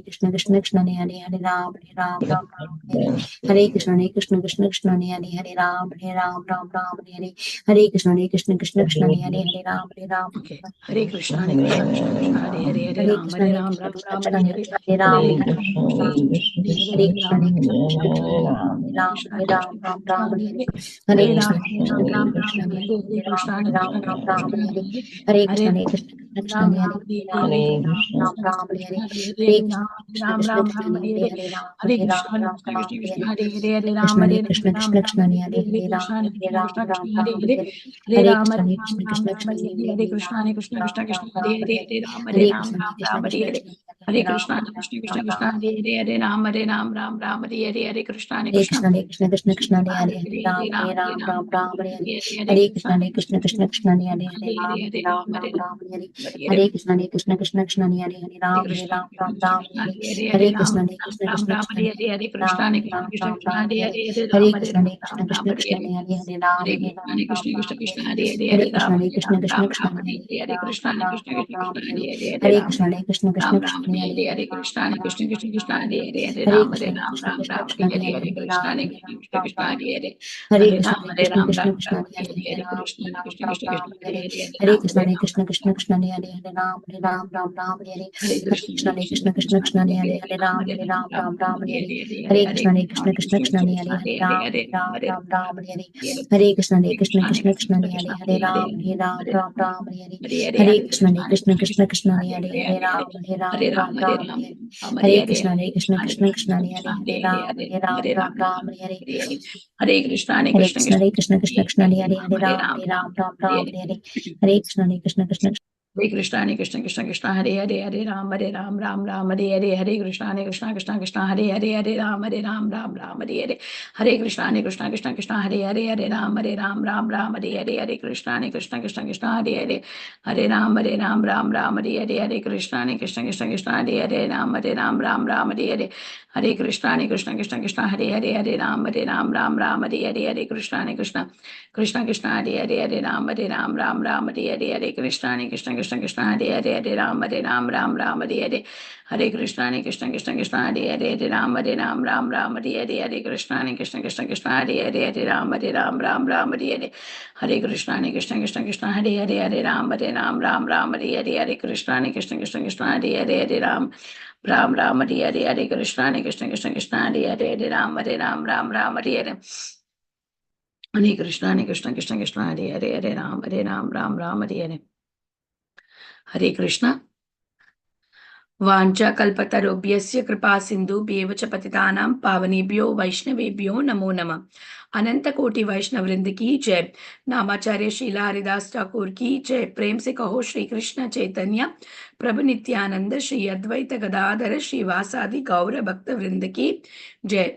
Krishna Krishna Krishna Hare Hare Ram Ram Ram Hare Krishna Krishna Krishna Krishna Hare Ram Ram Hare Hare Krishna Krishna Krishna Krishna Hare Hare Ram Okay. Hare Krishna Krishna Krishna Hare Hare Hare Ram Ram Ram Hare Hare Ram Hare Hare Hare Krishna Krishna Krishna Krishna Ram Ram Hare Hare Krishna Krishna Krishna Krishna Hare Ram Hare Krishna Krishna Krishna Hare Ram Hare Hare Krishna Krishna Krishna Hare Hare Krishna Krishna Krishna Hare Ram Hare Hare Krishna Krishna Krishna Krishna Hare Ram Hare Krishna Krishna Krishna Krishna Hare Hare Ram Krishna, Krishna Krishna Krishna, Hare Hare, Hare Ram, Ram Ram, Hare Hare, Hare Krishna, Hare Krishna Krishna Krishna Krishna Krishna Hare Hare Ram Ram, Ram Hare Hare Hare, Hare Krishna, Krishna Krishna Krishna Hare Hare Ram Hare Hare, Hare Krishna Krishna Krishna Krishna Hare Hare Ram Krishna, Ram Krishna Hare Hare Hare, Krishna Ram Krishna Ram Krishna Ram, Krishna Hare Hare Hare, Krishna, Krishna Krishna Hare Hare, Hare Ram Krishna Ram Krishna Ram, Krishna Hare Krishna Hare. Hare Hare Krishna, Krishna Krishna Hare Hare, Hare Ram, Ram Ram, Hare Hare, Krishna, Krishna Krishna Hare Hare, Hare Hare Ram, Krishna Krishna Krishna Ram Ram, Krishna Hare Hare Hare, Krishna, Krishna Krishna Hare Hare, Hare Hare Ram, Krishna Ram Krishna Ram Krishna Ram, Krishna Hare Hare Hare, Krishna, Krishna Krishna Hare Hare, Hare Hare Krishna Ram, Hare Krishna Ram Krishna Ram Krishna Ram, Hare Hare Hare, Krishna, Krishna Krishna Hare Hare Hare, Hare Ram, Krishna Hare Krishna Ram Krishna Krishna Hare Ram Hare Hare Hare Krishna, Krishna Hare Krishna Krishna, Krishna Krishna Krishna Hare Hare Hare Ram, Hare Ram, Ram Ram, Hare Hare Hare Hare Hare Krishna Krishna, Krishna Krishna Krishna Krishna Krishna Hare Krishna Hare Hare Hare Ram, Hare Ram Hare Hare Krishna Hare Krishna Krishna, Krishna Krishna Krishna Krishna Hare Hare Hare Ram Hare Hare Hare Krishna Krishna, Krishna Krishna Krishna Krishna Krishna Krishna Hare Hare Hare Hare Ram Ram, Hare Ram, Ram Hare Hare Hare Krishna Hare Krishna Krishna, Krishna Krishna Krishna Krishna Hare Hare Hare Ram Hare Ram, Ram Hare Hare Hare Krishna, Hare Krishna Krishna Krishna Krishna Krishna Hare Krishna Hare Hare Ram, Hare Ram, Ram Hare Hare Krishna Krishna Krishna Hare Krishna, Hare Krishna, Krishna Krishna, Hare Hare, Hare Ram, Ram Ram, Hare Hare, Hare Krishna, Krishna Krishna, Krishna Hare Hare, Hare Ram, Ram Hare Hare, Hare Krishna, Krishna Krishna, Krishna Hare Hare, Hare Ram, Ram Hare Hare, Hare Krishna, Krishna Krishna, Krishna Hare Hare, Hare Ram, Ram Hare Hare, Hare Krishna, Krishna Krishna, Krishna Hare Hare, Ram Ram Hare Hare, Hare Krishna, Krishna Krishna, Krishna Hare Hare, Hare Ram, Ram Hare Hare, Hare Krishna, Krishna Krishna Krishna Hare Hare, Hare Ram, Ram Hare Hare, Hare Krishna, Krishna Krishna, Krishna Hare Hare, Hare Ram, Ram Hare Hare, Hare Krishna, Krishna Krishna, Krishna Hare Hare, Hare Ram, Ram Hare Hare, Hare Krishna, Krishna Krishna, Krishna Hare Hare, Hare Ram, Ram Hare Hare, Hare Krishna, Krishna Krishna, Krishna Hare Hare, Hare Ram, Ram Hare Hare, Hare Krishna, Krishna Krishna, Krishna Hare Hare, Hare Ram, Ram Hare Hare, Hare Krishna, Krishna Krishna, Krishna Hare Hare, Hare Ram, Ram Hare Hare. Hare Krishna, Krishna Krishna, Krishna Hare Hare, Hare Ram, Ram Hare Hare. Hare Krishna. वाञ्छा कल्पतरुभ्यस्य कृपा सिन्धुभ्येव च पतितानां पावनेभ्यो वैष्णवेभ्यो नमो नमः। अनंत कोटि वैष्णव वृंद की जय। नामाचार्य शीला हरिदास ठाकुर की जय। प्रेम से कहो श्री कृष्ण चैतन्य प्रभु नित्यानंद श्री अद्वैत गदाधर श्रीवासादि गौर भक्त वृंद की जय।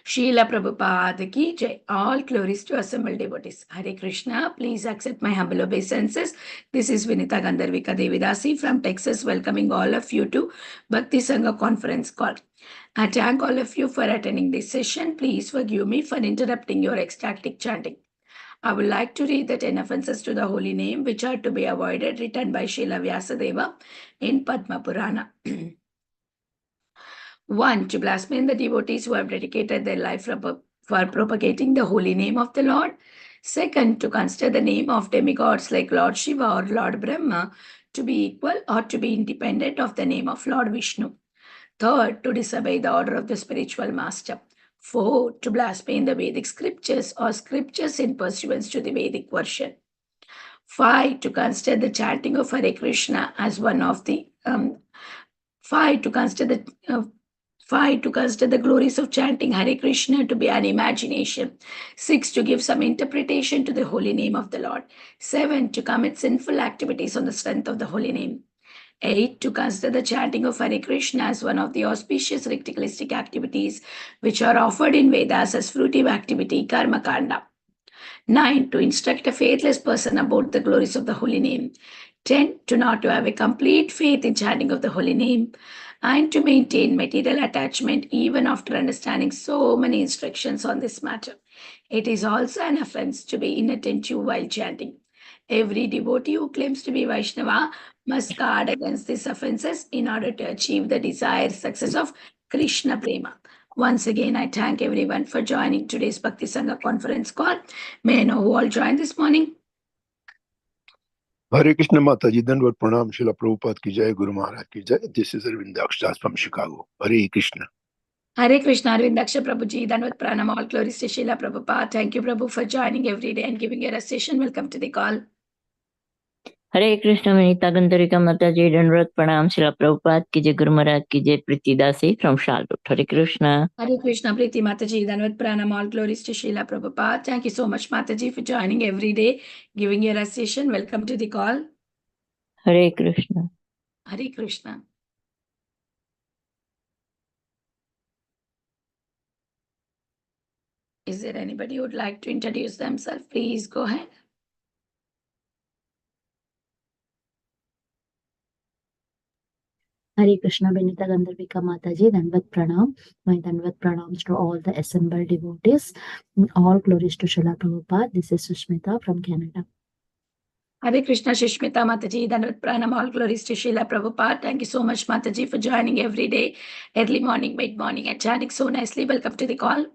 Srila Prabhupada ki jai. All glories to assembled devotees. Hare Krishna. Please accept my humble obeisances. This is Vinita Gandharvika Devidasi from Texas, welcoming all of you to Bhakti Sangha conference call. I thank all of you for attending this session. Please forgive me for interrupting your ecstatic chanting. I would like to read the 10 offenses to the holy name which are to be avoided, written by Srila Vyasadeva in Padma Purana. 1. To blaspheme the devotees who have dedicated their life for propagating the holy name of the Lord. 2. To consider the name of demigods like Lord Shiva or Lord Brahma to be equal or to be independent of the name of Lord Vishnu. 3. To disobey the order of the spiritual master. 4. To blaspheme the Vedic scriptures or scriptures in pursuance to the Vedic version. 5. To consider the chanting of Hare Krishna as one of the 5. To consider the glories of chanting Hare Krishna to be an imagination. 6. To give some interpretation to the holy name of the Lord. 7. To commit sinful activities on the strength of the holy name. 8. To consider the chanting of Hare Krishna as one of the auspicious ritualistic activities which are offered in Vedas as fruitive activity, Karma Kanda. 9. To instruct a faithless person about the glories of the holy name. 10. To not to have a complete faith in chanting of the holy name, and to maintain material attachment even after understanding so many instructions on this matter. It is also an offense to be inattentive while chanting. Every devotee who claims to be Vaishnava must guard against these offenses in order to achieve the desired success of Krishna Prema. Once again, I thank everyone for joining today's Bhakti Sangha conference call. May I know who all joined this morning? Hare Krishna Mataji, Dandavat Pranam, Srila Prabhupada ki jai, Guru Maharaj ki jai. This is Arvindaksha from Chicago. Hare Krishna. Hare Krishna, Arvindaksha Prabhuji, Dandavat Pranam, all glories to Srila Prabhupada. Thank you, Prabhu, for joining every day and giving your session. Welcome to the call. हरे कृष्ण विनीता गंधर्विका माता जी दंडवत प्रणाम शिला प्रभुपाद की जय गुरु महाराज की जय Preetidasi from Charlotte Hare Krishna Hare Krishna, Preeti Mataji, Dandavat Pranam, all glories to Srila Prabhupada. Thank you so much, Mataji, for joining every day, giving your session. Welcome to the call. Hare Krishna Hare Krishna. Is there anybody who would like to introduce themselves? Please go ahead. Hare Krishna, Benita Gandharvika Mataji, Dandavat Pranam. My Dandavat Pranams to all the assembled devotees. All glories to Srila Prabhupada. This is Sushmita from Canada. Hare Krishna, Shishmita Mataji, Dandavat Pranam, all glories to Srila Prabhupada. Thank you so much, Mataji, for joining every day, early morning, mid morning, and chanting so nicely. Welcome to the call.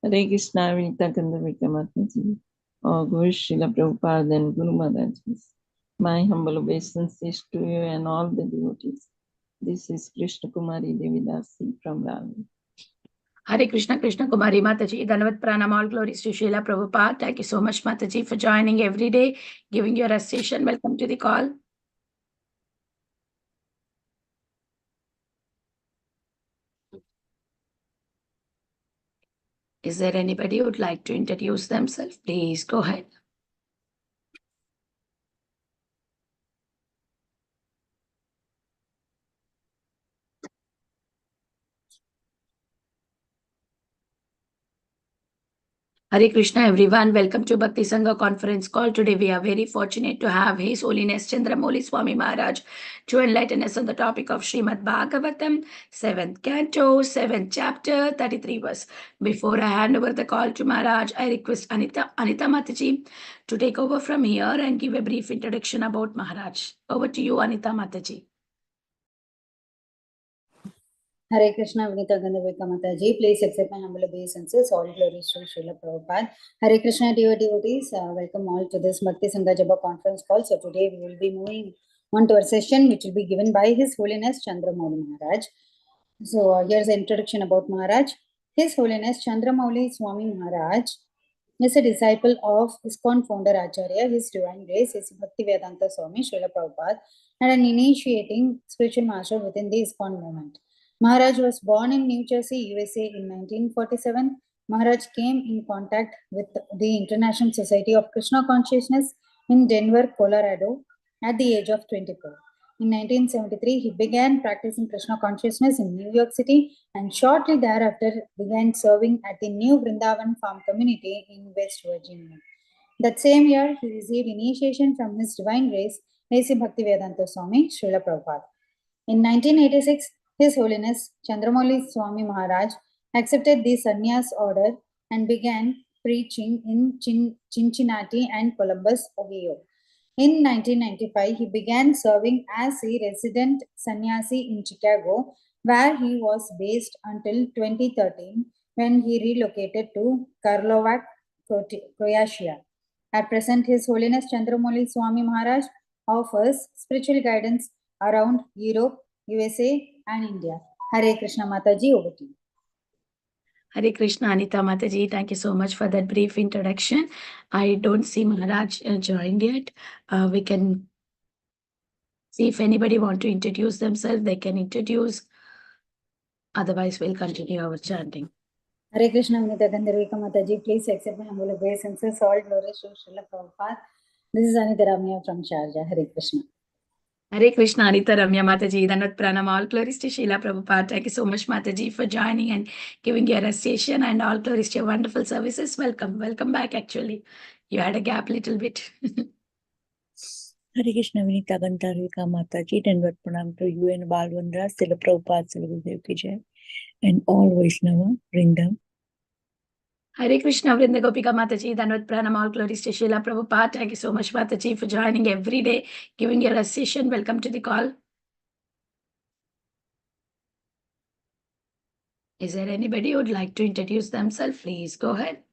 Hare Krishna, Vinita Gandharvika Mataji, or Guru Srila Prabhupada and Guru Maharaj. My humble obeisances to you and all the devotees. This is Krishna Kumari Devidasi from Raleigh. Hare Krishna, Krishna Kumari Mataji, Dandavat Pranam, all glories to Srila Prabhupada. Thank you so much, Mataji, for joining every day, giving your session. Welcome to the call. Is there anybody who would like to introduce themselves? Please go ahead. Hare Krishna, everyone. Welcome to Bhakti Sangha conference call. Today we are very fortunate to have His Holiness Candramaui Swami Maharaj to enlighten us on the topic of Srimad Bhagavatam, 7th canto, 7th chapter, 33 verse. Before I hand over the call to Maharaj, I request Anita Mataji to take over from here and give a brief introduction about Maharaj. Over to you, Anita Mataji. Hare Krishna, Vinita Gandharvika Mataji. Please accept my humble obeisances. All glories to Srila Prabhupada. Hare Krishna, dear devotees. Welcome all to this Bhakti Sangha Japa conference call. So today we will be moving on to our session, which will be given by His Holiness Candramaui Maharaj. So here's the introduction about Maharaj. His Holiness Candramaui Swami Maharaj is a disciple of ISKCON founder Acharya, His Divine Grace, His Bhaktivedanta Swami Srila Prabhupada, and an initiating spiritual master within the ISKCON movement. Maharaj was born in New Jersey, USA in 1947. Maharaj came in contact with the International Society of Krishna Consciousness in Denver, Colorado at the age of 24. In 1973, he began practicing Krishna consciousness in New York City and shortly thereafter began serving at the New Vrindavan Farm Community in West Virginia. That same year, he received initiation from His Divine Grace, A.C. Bhaktivedanta Swami, Srila Prabhupada. In 1986, His Holiness Candramaui Swami Maharaj accepted the sannyas order and began preaching in Cincinnati and Columbus, Ohio. In 1995, he began serving as a resident sannyasi in Chicago, where he was based until 2013 when he relocated to Karlovac, Croatia. At present, His Holiness Candramaui Swami Maharaj offers spiritual guidance around Europe, USA, and India. Hare Krishna Mataji, over to you. Hare Krishna, Anita Mataji. Thank you so much for that brief introduction. I don't see Maharaj joined yet. We can see if anybody want to introduce themselves, they can introduce. Otherwise, we'll continue our chanting. Hare Krishna, Vinita Gandharvika Mataji. Please accept my humble obeisances. All glories to Srila Prabhupada. This is Anita Ramya from Sharjah. Hare Krishna. Hare Krishna, Anita Ramya Mataji, Dandavat Pranam, all glories to Srila Prabhupada. Thank you so much, Mataji, for joining and giving your session, and all glories to your wonderful services. Welcome back. Actually, you had a gap little bit. Hare Krishna, Vinita Gandharvika Mataji, Dandavat Pranam to you and Balwandra, Srila Prabhupada, Srila Gurudev ki jai, and all Vaishnava Vrindam. Hare Krishna, Vrinda Gopika Mataji, Danvat Pranam, all glories to Srila Prabhupada. Thank you so much, Mataji, for joining every day, giving your session. Welcome to the call. Is there anybody who would like to introduce themselves? Please go ahead.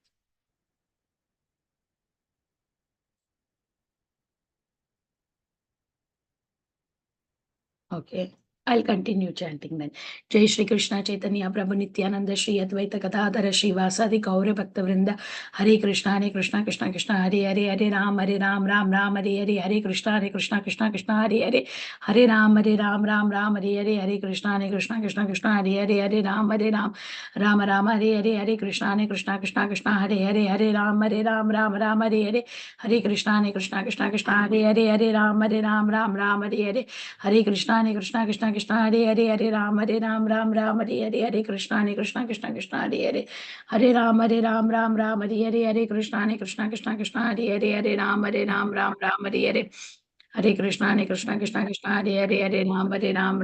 Okay, I'll continue chanting then. Jai Shri Krishna Chaitanya Prabhu Nityananda Shri Advaita Gadadhara Shri Vasadi Gaura Bhakta Vrinda. Hare Krishna Krishna Krishna Hare Hare Hare Ram Ram Hare Hare Hare Krishna Krishna Krishna Hare Hare Hare Ram Ram Hare Hare Hare Krishna Krishna Hare Hare Ram Ram Hare Hare Krishna Krishna Hare Hare Ram Ram Hare Hare Hare Krishna Krishna Hare Hare Ram Ram Hare Hare Hare Krishna Krishna Hare Ram Ram Hare Krishna Krishna Hare Ram Ram Hare Hare Krishna Krishna Hare Ram Ram Hare Hare Krishna Krishna Hare Ram Hare Krishna Krishna Hare Ram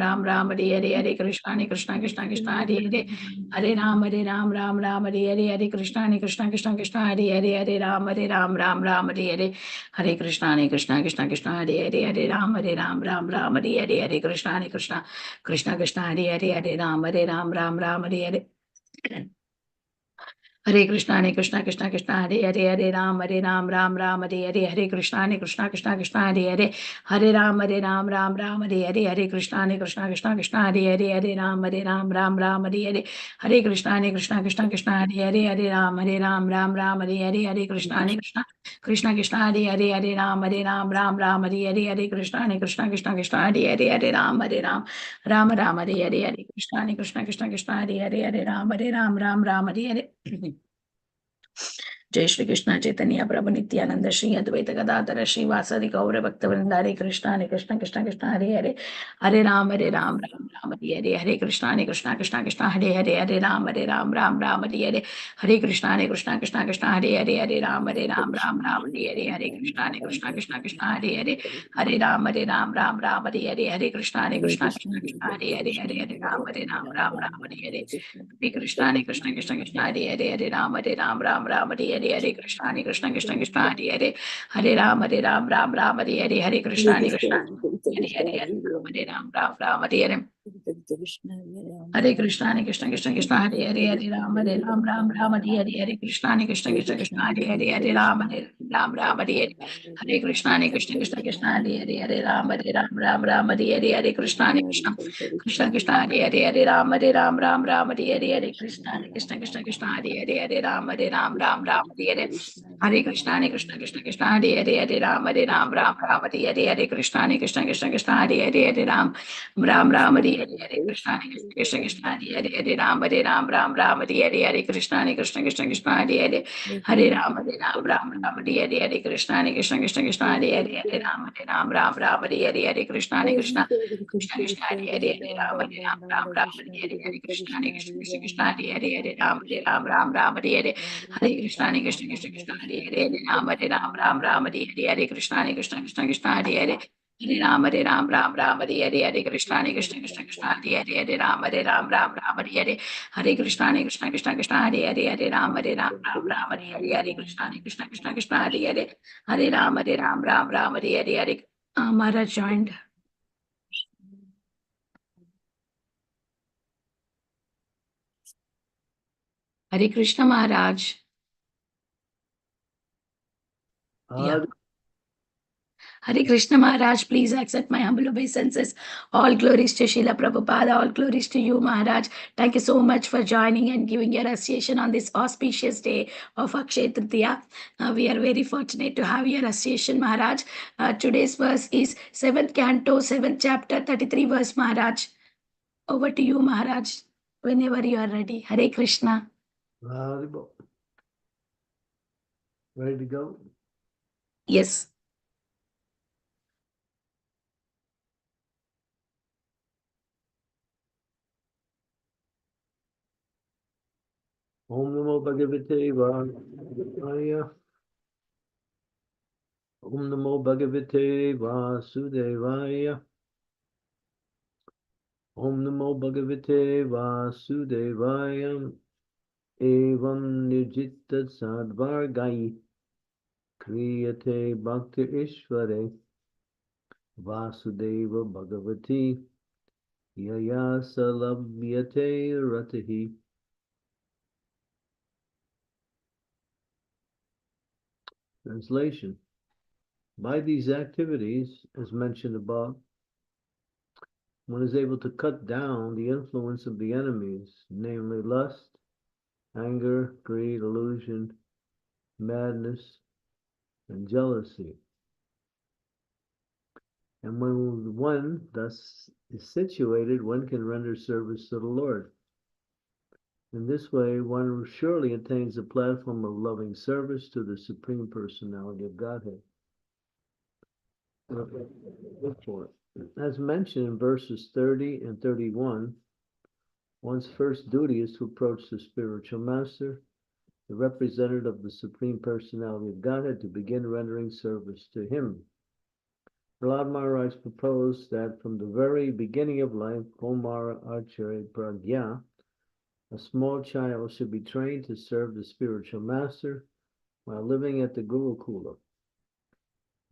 Hare Krishna Krishna Hare Ram Hare Hare Krishna Krishna Hare Ram Hare Krishna Hare Hare Hare Krishna Hare Ram Hare Krishna Hare Ram Hare Krishna Hare Krishna Hare Krishna Hare Ram Hare Ram Hare Jai Shri Krishna Chaitanya Prabhu Nityananda Shri Advaita Gadadhara Shri Vasadi Gaura Bhakta Vrinda Hare Krishna Krishna Hare Hare Hare Ram Ram Hare Hare Hare Krishna Krishna Hare Hare Ram Hare Hare Hare Krishna Krishna Hare Hare Ram Hare Hare Hare Krishna Hare Hare Ram Hare Hare Krishna Krishna Hare Hare Ram Hare Hare Hare Krishna Hare Ram Hare Krishna Hare Ram Hare Krishna Hare Ram Hare Hare Krishna Krishna Hare Ram Hare Krishna Hare Ram Hare Hare Krishna Krishna Hare Ram Hare Krishna Hare Ram Hare Krishna Hare Ram Hare Hare Krishna Krishna Hare Ram Hare Krishna Hare Ram Hare Krishna Hare Ram Hare Krishna Hare Hare Krishna Hare Krishna Hare Maharaj joined. Hare Krishna Maharaj. Yeah. Hare Krishna Maharaj, please accept my humble obeisances. All glories to Srila Prabhupada, all glories to you Maharaj. Thank you so much for joining and giving your association on this auspicious day of Akshay Tritiya. We are very fortunate to have your association Maharaj. Today's verse is 7th canto, 7th chapter, 33 verse Maharaj. Over to you Maharaj, whenever you are ready. Hare Krishna. Ready to go? Yes. Om Namo Bhagavate Vasudevaya. Om Namo Bhagavate Vasudevaya. Om Namo Bhagavate Vasudevaya. Evam nirjitta sadvargai kriyate bhakti ishvare Vasudeva Bhagavati Yaya Salabhyate Ratahi. Translation. By these activities, as mentioned above, one is able to cut down the influence of the enemies, namely lust, anger, greed, illusion, madness, and jealousy. And when one thus is situated, one can render service to the Lord. In this way, one surely attains a platform of loving service to the Supreme Personality of Godhead. As mentioned in verses 30 and 31, one's first duty is to approach the spiritual master, the representative of the Supreme Personality of Godhead, to begin rendering service to him. Prahlad Maharaj proposed that from the very beginning of life, Komara Acharya Pragya, a small child should be trained to serve the spiritual master while living at the Gurukula.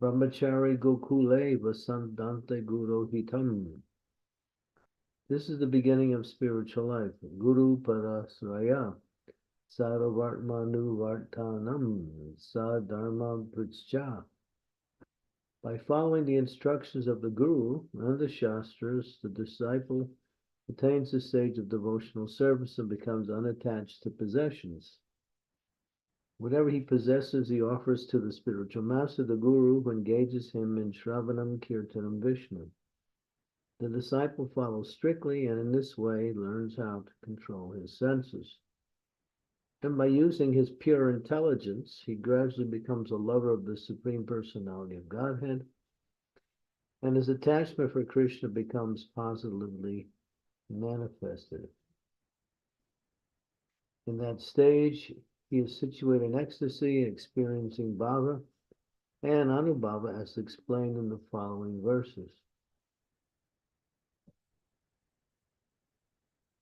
Brahmachari Gokule Vasantante Guru Hitam. This is the beginning of spiritual life. Guru Parasraya Saravartmanu Vartanam Sadharma Pritscha. By following the instructions of the Guru and the Shastras, the disciple attains the stage of devotional service and becomes unattached to possessions. Whatever he possesses, he offers to the spiritual master, the Guru, who engages him in Shravanam, Kirtanam, Vishnu. The disciple follows strictly and in this way learns how to control his senses. And by using his pure intelligence, he gradually becomes a lover of the Supreme Personality of Godhead, and his attachment for Krishna becomes positively manifested. In that stage, he is situated in ecstasy, experiencing bhava and anubhava as explained in the following verses.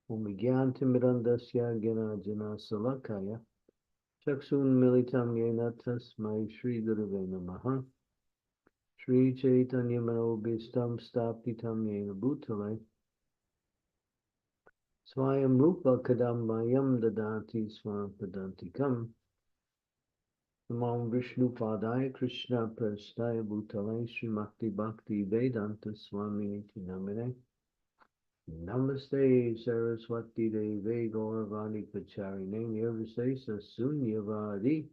Omigyantimirandasya Gyanajana Salakaya Chaksun Militam Yena Tasmai Shri Gurave Namaha Shri Chaitanya Manobhistam Stapitam Yena Bhutale Swayam Rupa Kadambayam Dadati Swapadantikam Namam Vishnu Padaya Krishna Prastaya Bhutale Srimakti Bhakti Vedanta Swami Namine Namaste Saraswati Deve Gauravani Pacharine Nirvisesa Sunyavadi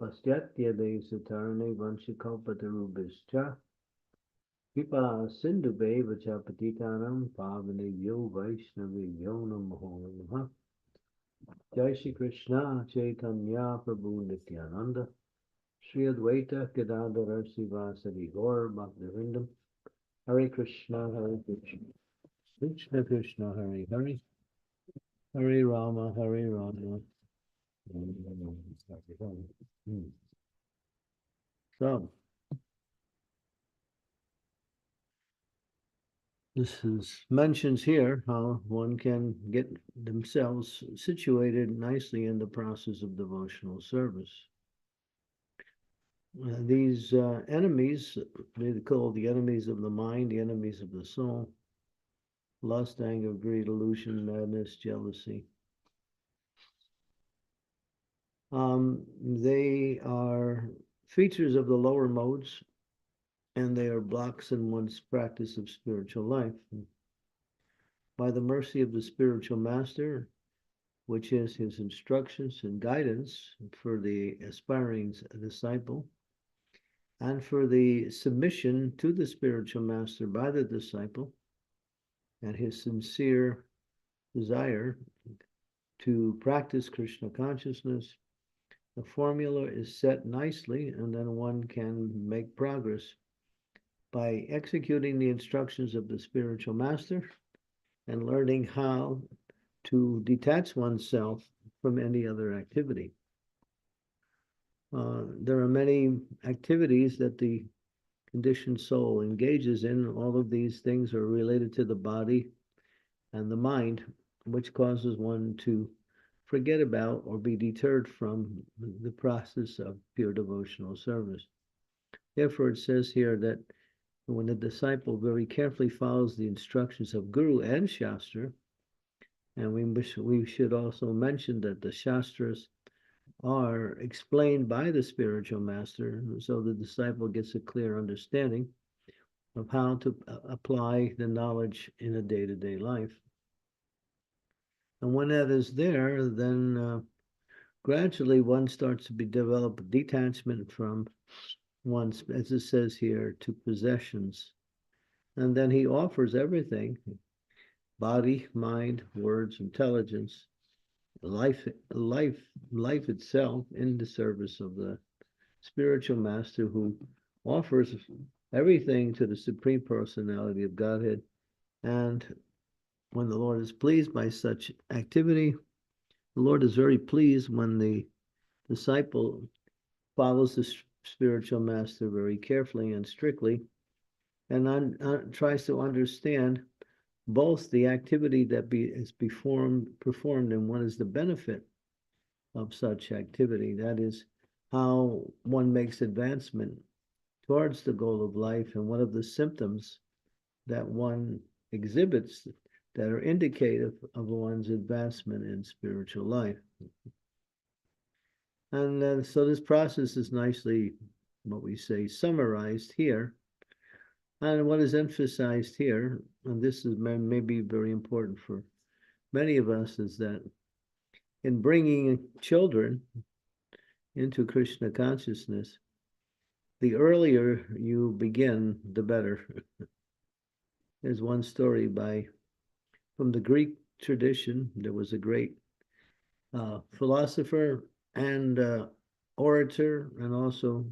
Pastyatya De Satarane Vanshikopatarubhischa Kripa Sindhube Vachapatitanam Pavane Yo Vaishnavi Yo Namo Namaha Jai Shri Krishna Chaitanya Prabhu Nityananda Shri Advaita Gadadhara Sivasadi Gaur Bhaktivinoda Hare Krishna Hare Krishna Krishna Krishna Hare Hare Hare Rama Hare Rama. So this is mentions here how one can get themselves situated nicely in the process of devotional service. These enemies, they call the enemies of the mind, the enemies of the soul, lust, anger, greed, illusion, madness, jealousy. They are features of the lower modes, and they are blocks in one's practice of spiritual life. By the mercy of the spiritual master, which is his instructions and guidance for the aspiring disciple, and for the submission to the spiritual master by the disciple, and his sincere desire to practice Krishna consciousness, the formula is set nicely, and then one can make progress by executing the instructions of the spiritual master and learning how to detach oneself from any other activity. There are many activities that the conditioned soul engages in. All of these things are related to the body and the mind, which causes one to forget about or be deterred from the process of pure devotional service. Therefore, it says here that when the disciple very carefully follows the instructions of Guru and Shastra, and we should also mention that the Shastras are explained by the spiritual master, so the disciple gets a clear understanding of how to apply the knowledge in a day-to-day life. And when that is there, then gradually one starts to develop detachment from one's, as it says here, to possessions. And then he offers everything: body, mind, words, intelligence, life itself, in the service of the spiritual master, who offers everything to the Supreme Personality of Godhead. And when the Lord is pleased by such activity, the Lord is very pleased when the disciple follows the spiritual master very carefully and strictly, and tries to understand both the activity that is performed and what is the benefit of such activity. That is, how one makes advancement towards the goal of life, and what are the symptoms that one exhibits that are indicative of one's advancement in spiritual life. And so this process is nicely, what we say, summarized here. And what is emphasized here, and this is maybe very important for many of us, is that in bringing children into Krishna consciousness, the earlier you begin, the better. There's one story from the Greek tradition. There was a great philosopher and orator, and also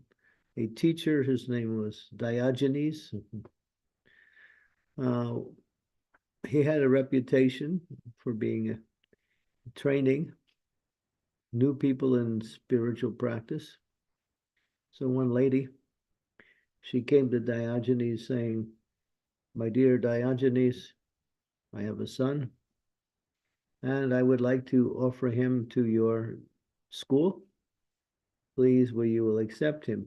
a teacher. His name was Diogenes. He had a reputation for being training new people in spiritual practice. So one lady, she came to Diogenes saying, "My dear Diogenes, I have a son, and I would like to offer him to your school. Please, you will accept him?"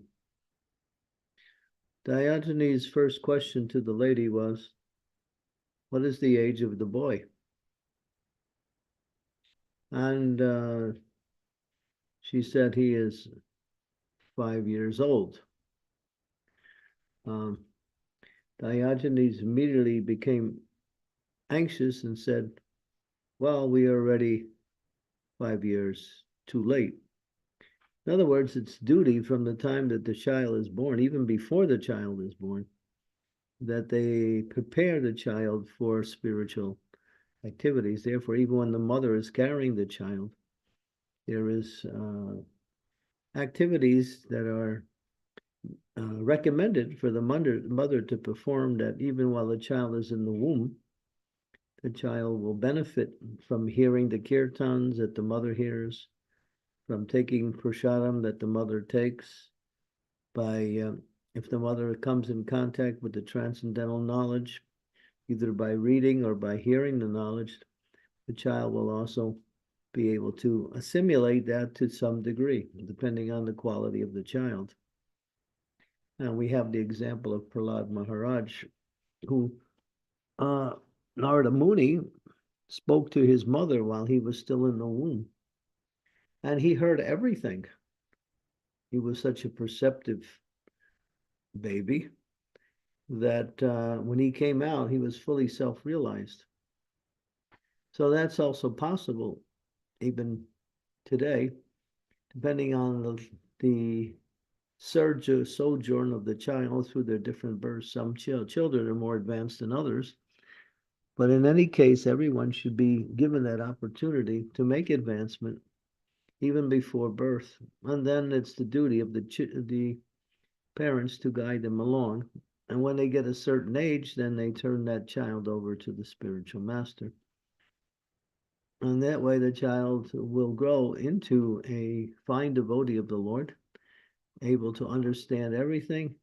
Diogenes' first question to the lady was, "What is the age of the boy?" And she said, "He is 5 years old." Diogenes immediately became anxious and said, "Well, we are already 5 years too late." In other words, it's duty from the time that the child is born, even before the child is born, that they prepare the child for spiritual activities. Therefore, even when the mother is carrying the child, there is activities that are recommended for the mother to perform, that even while the child is in the womb, the child will benefit from hearing the kirtans that the mother hears, from taking prasadam that the mother takes, by if the mother comes in contact with the transcendental knowledge, either by reading or by hearing the knowledge, the child will also be able to assimilate that to some degree, depending on the quality of the child. And we have the example of Prahlad Maharaj, who Narada Muni spoke to his mother while he was still in the womb, and he heard everything. He was such a perceptive baby that when he came out, he was fully self-realized. So that's also possible even today, depending on the sojourn of the child through their different births. Some children are more advanced than others, but in any case, everyone should be given that opportunity to make advancement even before birth. And then it's the duty of the parents to guide them along. And when they get a certain age, then they turn that child over to the spiritual master. And that way the child will grow into a fine devotee of the Lord, able to understand everything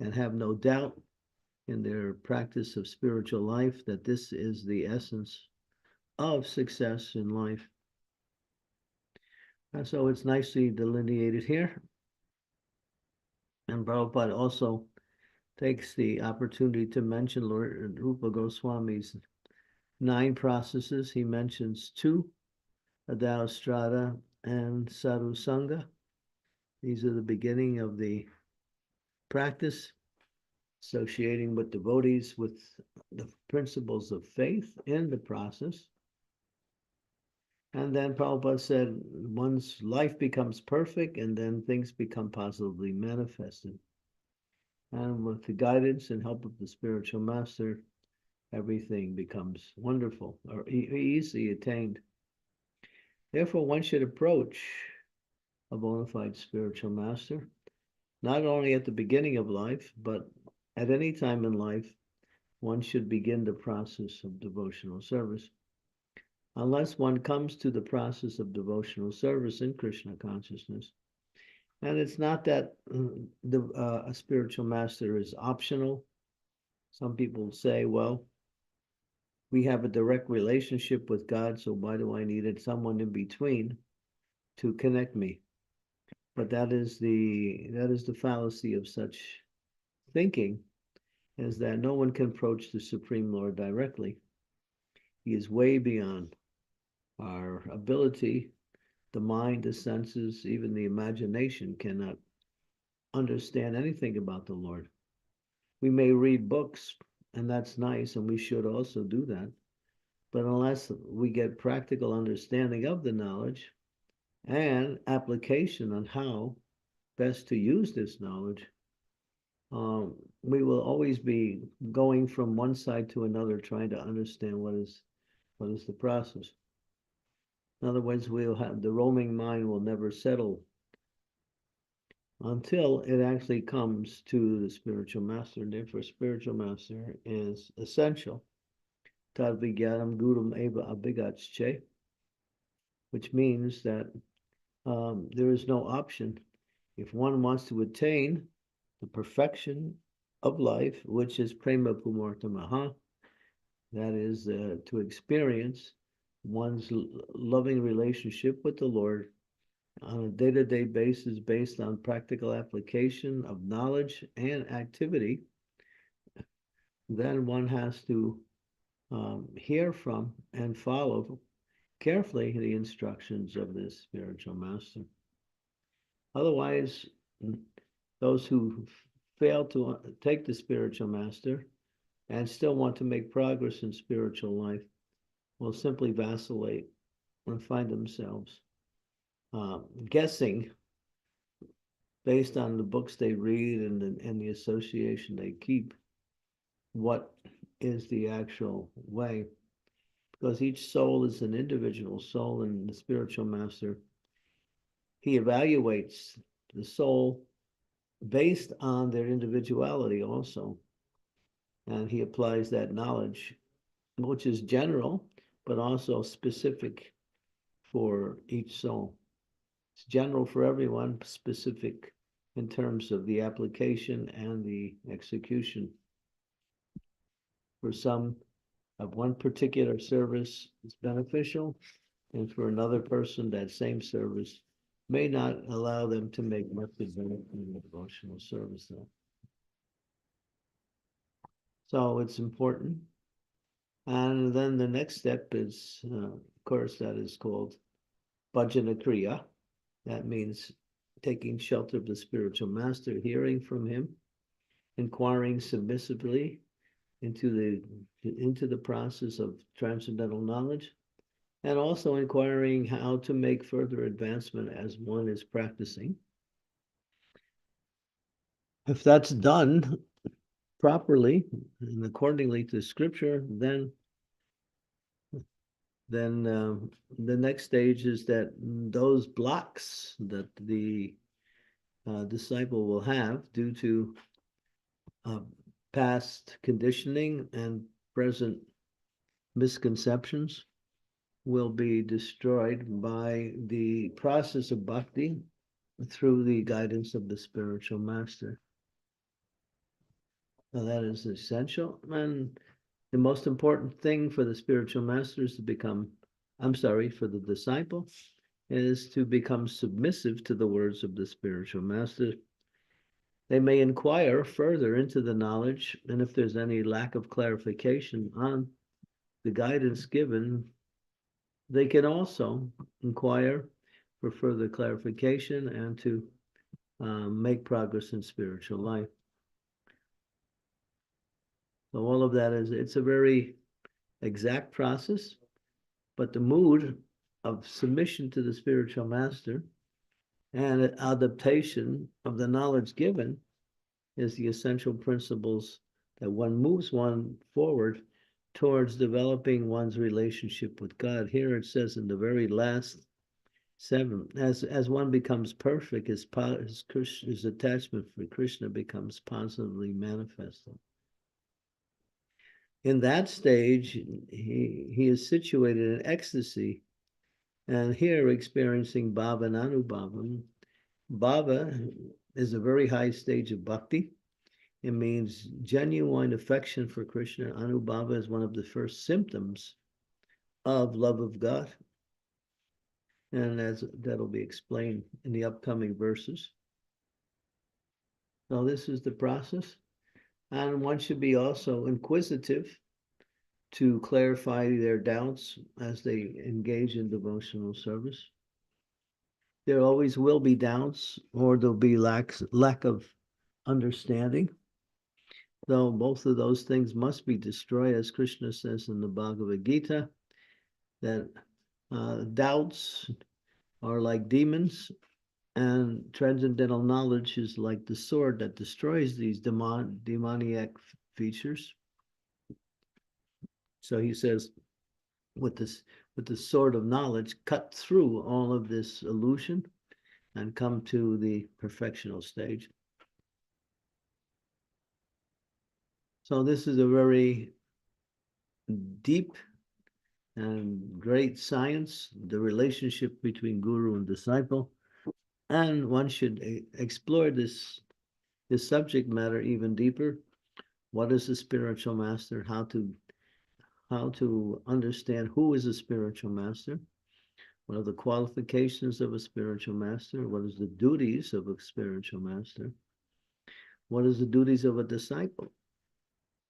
and have no doubt in their practice of spiritual life that this is the essence of success in life. And so it's nicely delineated here. And Prabhupada also takes the opportunity to mention Lord Rupa Goswami's 9 processes. He mentions 2, Adao Strata and Sadhu Sangha. These are the beginning of the practice, associating with devotees with the principles of faith in the process. And then Prabhupada said, one's life becomes perfect and then things become positively manifested. And with the guidance and help of the spiritual master, everything becomes wonderful or easily attained. Therefore, one should approach a bona fide spiritual master, not only at the beginning of life, but at any time in life, one should begin the process of devotional service. Unless one comes to the process of devotional service in Krishna consciousness, and it's not that a spiritual master is optional. Some people say, well, we have a direct relationship with God, so why do I need someone in between to connect me? But that is the fallacy of such thinking, is that no one can approach the Supreme Lord directly. He is way beyond our ability. The mind, the senses, even the imagination cannot understand anything about the Lord. We may read books, and that's nice, and we should also do that. But unless we get practical understanding of the knowledge and application on how best to use this knowledge, we will always be going from one side to another, trying to understand what is the process. In other words, the roaming mind will never settle until it actually comes to the spiritual master. And therefore, spiritual master is essential. Tad vigyanam gurum eva abhigatsche, which means that there is no option. If one wants to attain the perfection of life, which is prema pumartamaha, that is to experience one's loving relationship with the Lord on a day-to-day basis based on practical application of knowledge and activity, then one has to hear from and follow carefully the instructions of this spiritual master. Otherwise, those who fail to take the spiritual master and still want to make progress in spiritual life will simply vacillate and find themselves guessing based on the books they read and the association they keep what is the actual way. Because each soul is an individual soul, and the spiritual master, he evaluates the soul based on their individuality also. And he applies that knowledge, which is general, but also specific for each soul. It's general for everyone, specific in terms of the application and the execution. For some, of one particular service is beneficial, and for another person, that same service may not allow them to make much advance in the devotional service. So it's important. And then the next step is, of course, that is called bhajana kriya. That means taking shelter of the spiritual master, hearing from him, inquiring submissively into the process of transcendental knowledge, and also inquiring how to make further advancement as one is practicing. If that's done properly and accordingly to scripture, then the next stage is that those blocks that the disciple will have due to past conditioning and present misconceptions will be destroyed by the process of bhakti through the guidance of the spiritual master. Now that is essential, and the most important thing for the spiritual master is to become, for the disciple, is to become submissive to the words of the spiritual master. They may inquire further into the knowledge, and if there's any lack of clarification on the guidance given, they can also inquire for further clarification and to make progress in spiritual life. So all of that it's a very exact process, but the mood of submission to the spiritual master and adaptation of the knowledge given is the essential principles that one moves one forward towards developing one's relationship with God. Here it says in the very last 7, as one becomes perfect, his attachment for Krishna becomes positively manifested. In that stage, he is situated in ecstasy, and here experiencing bhava and anubhava. Bhava is a very high stage of bhakti. It means genuine affection for Krishna. Anubhava is one of the first symptoms of love of God. And that'll be explained in the upcoming verses. So this is the process. And one should be also inquisitive to clarify their doubts as they engage in devotional service. There always will be doubts, or there'll be lack of understanding. Though both of those things must be destroyed, as Krishna says in the Bhagavad Gita, that doubts are like demons, and transcendental knowledge is like the sword that destroys these demoniac features. So he says, with the sword of knowledge, cut through all of this illusion and come to the perfectional stage. So this is a very deep and great science, the relationship between guru and disciple, and one should explore this subject matter even deeper. What is a spiritual master? How to understand who is a spiritual master? What are the qualifications of a spiritual master? What is the duties of a spiritual master? What is the duties of a disciple?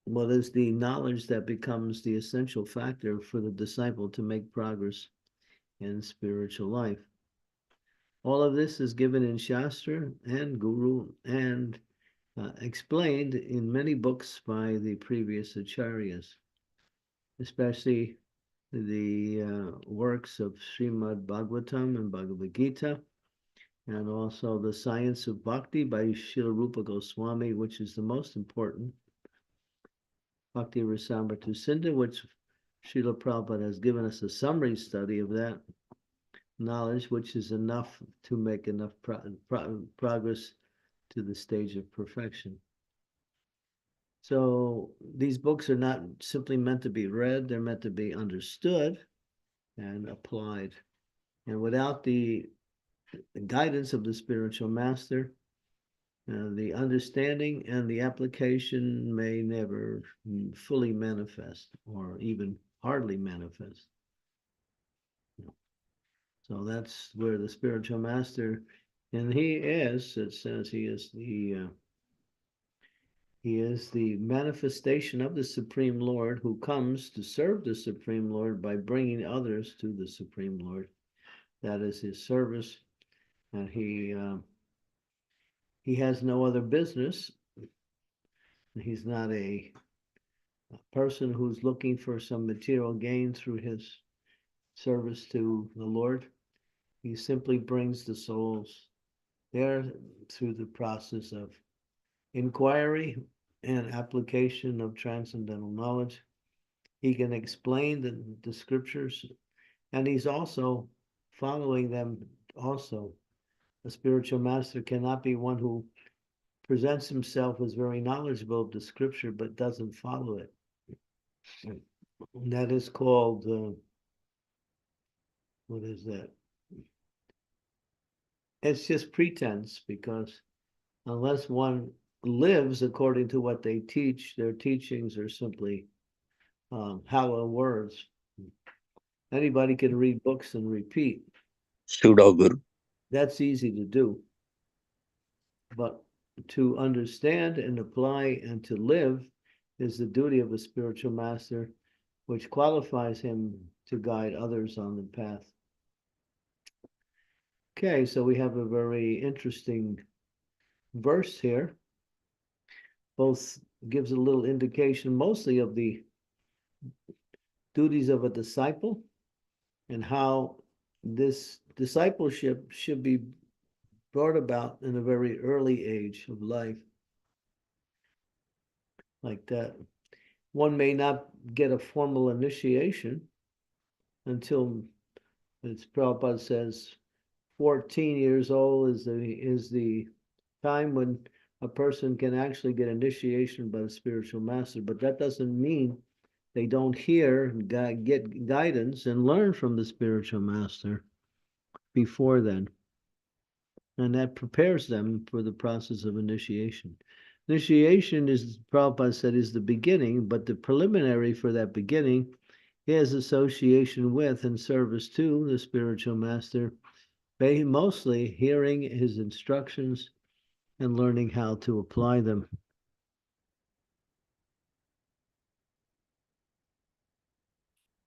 What is the knowledge that becomes the essential factor for the disciple to make progress in spiritual life? All of this is given in Shastra and Guru and explained in many books by the previous acharyas, especially the works of Srimad Bhagavatam and Bhagavad Gita, and also the Science of Bhakti by Srila Rupa Goswami, which is the most important. Bhakti Rasamrita Sindhu, which Srila Prabhupada has given us a summary study of that knowledge, which is enough to make enough progress to the stage of perfection. So these books are not simply meant to be read, they're meant to be understood and applied. And without the guidance of the spiritual master, the understanding and the application may never fully manifest, or even hardly manifest. So that's where the spiritual master, and it says he is the manifestation of the Supreme Lord, who comes to serve the Supreme Lord by bringing others to the Supreme Lord. That is his service, and he has no other business. He's not a person who's looking for some material gain through his service to the Lord. He simply brings the souls there through the process of inquiry and application of transcendental knowledge. He can explain the scriptures, and he's also following them also. A spiritual master cannot be one who presents himself as very knowledgeable of the scripture but doesn't follow it. And that is called, what is that? It's just pretense, because unless one lives according to what they teach, their teachings are simply hollow words. Anybody can read books and repeat, Pseudo guru. That's easy to do. But to understand and apply and to live is the duty of a spiritual master, which qualifies him to guide others on the path. Okay, so we have a very interesting verse here. Both gives a little indication mostly of the duties of a disciple and how this discipleship should be brought about in a very early age of life. Like that. One may not get a formal initiation until, as Prabhupada says, 14 years old is the time when a person can actually get initiation by the spiritual master. But that doesn't mean they don't hear, get guidance, and learn from the spiritual master before then. And that prepares them for the process of initiation. Initiation is, Prabhupada said, is the beginning, but the preliminary for that beginning is association with and service to the spiritual master, mostly hearing his instructions and learning how to apply them.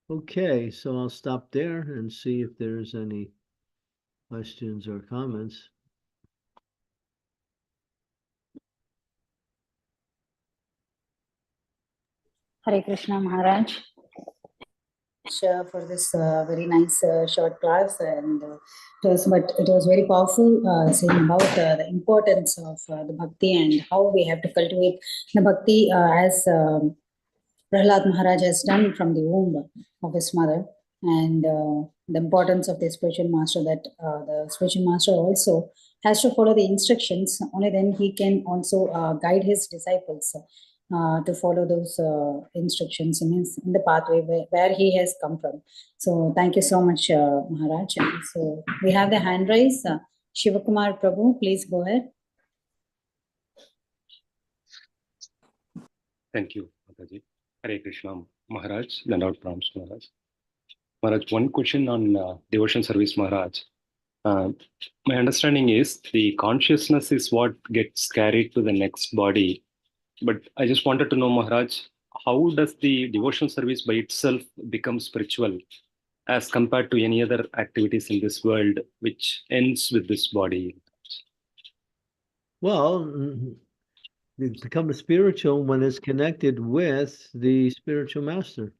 Okay, so I'll stop there and see if there's any questions or comments. Hare Krishna Maharaj. For this very nice short class, and it was very powerful saying about the importance of the bhakti and how we have to cultivate the bhakti as Prahlad Maharaj has done from the womb of his mother, and the importance of the spiritual master, that the spiritual master also has to follow the instructions. Only then he can also guide his disciples to follow those instructions in the pathway where he has come from. So thank you so much, Maharaj. So we have the hand raise. Shivakumar Prabhu, please go ahead. Thank you, Mataji. Hare Krishna Maharaj, Landau Prams Maharaj. Maharaj, one question on devotion service, Maharaj. My understanding is the consciousness is what gets carried to the next body. But I just wanted to know, Maharaj, how does the devotion service by itself become spiritual as compared to any other activities in this world which ends with this body? Well, it becomes spiritual when it's connected with the spiritual master.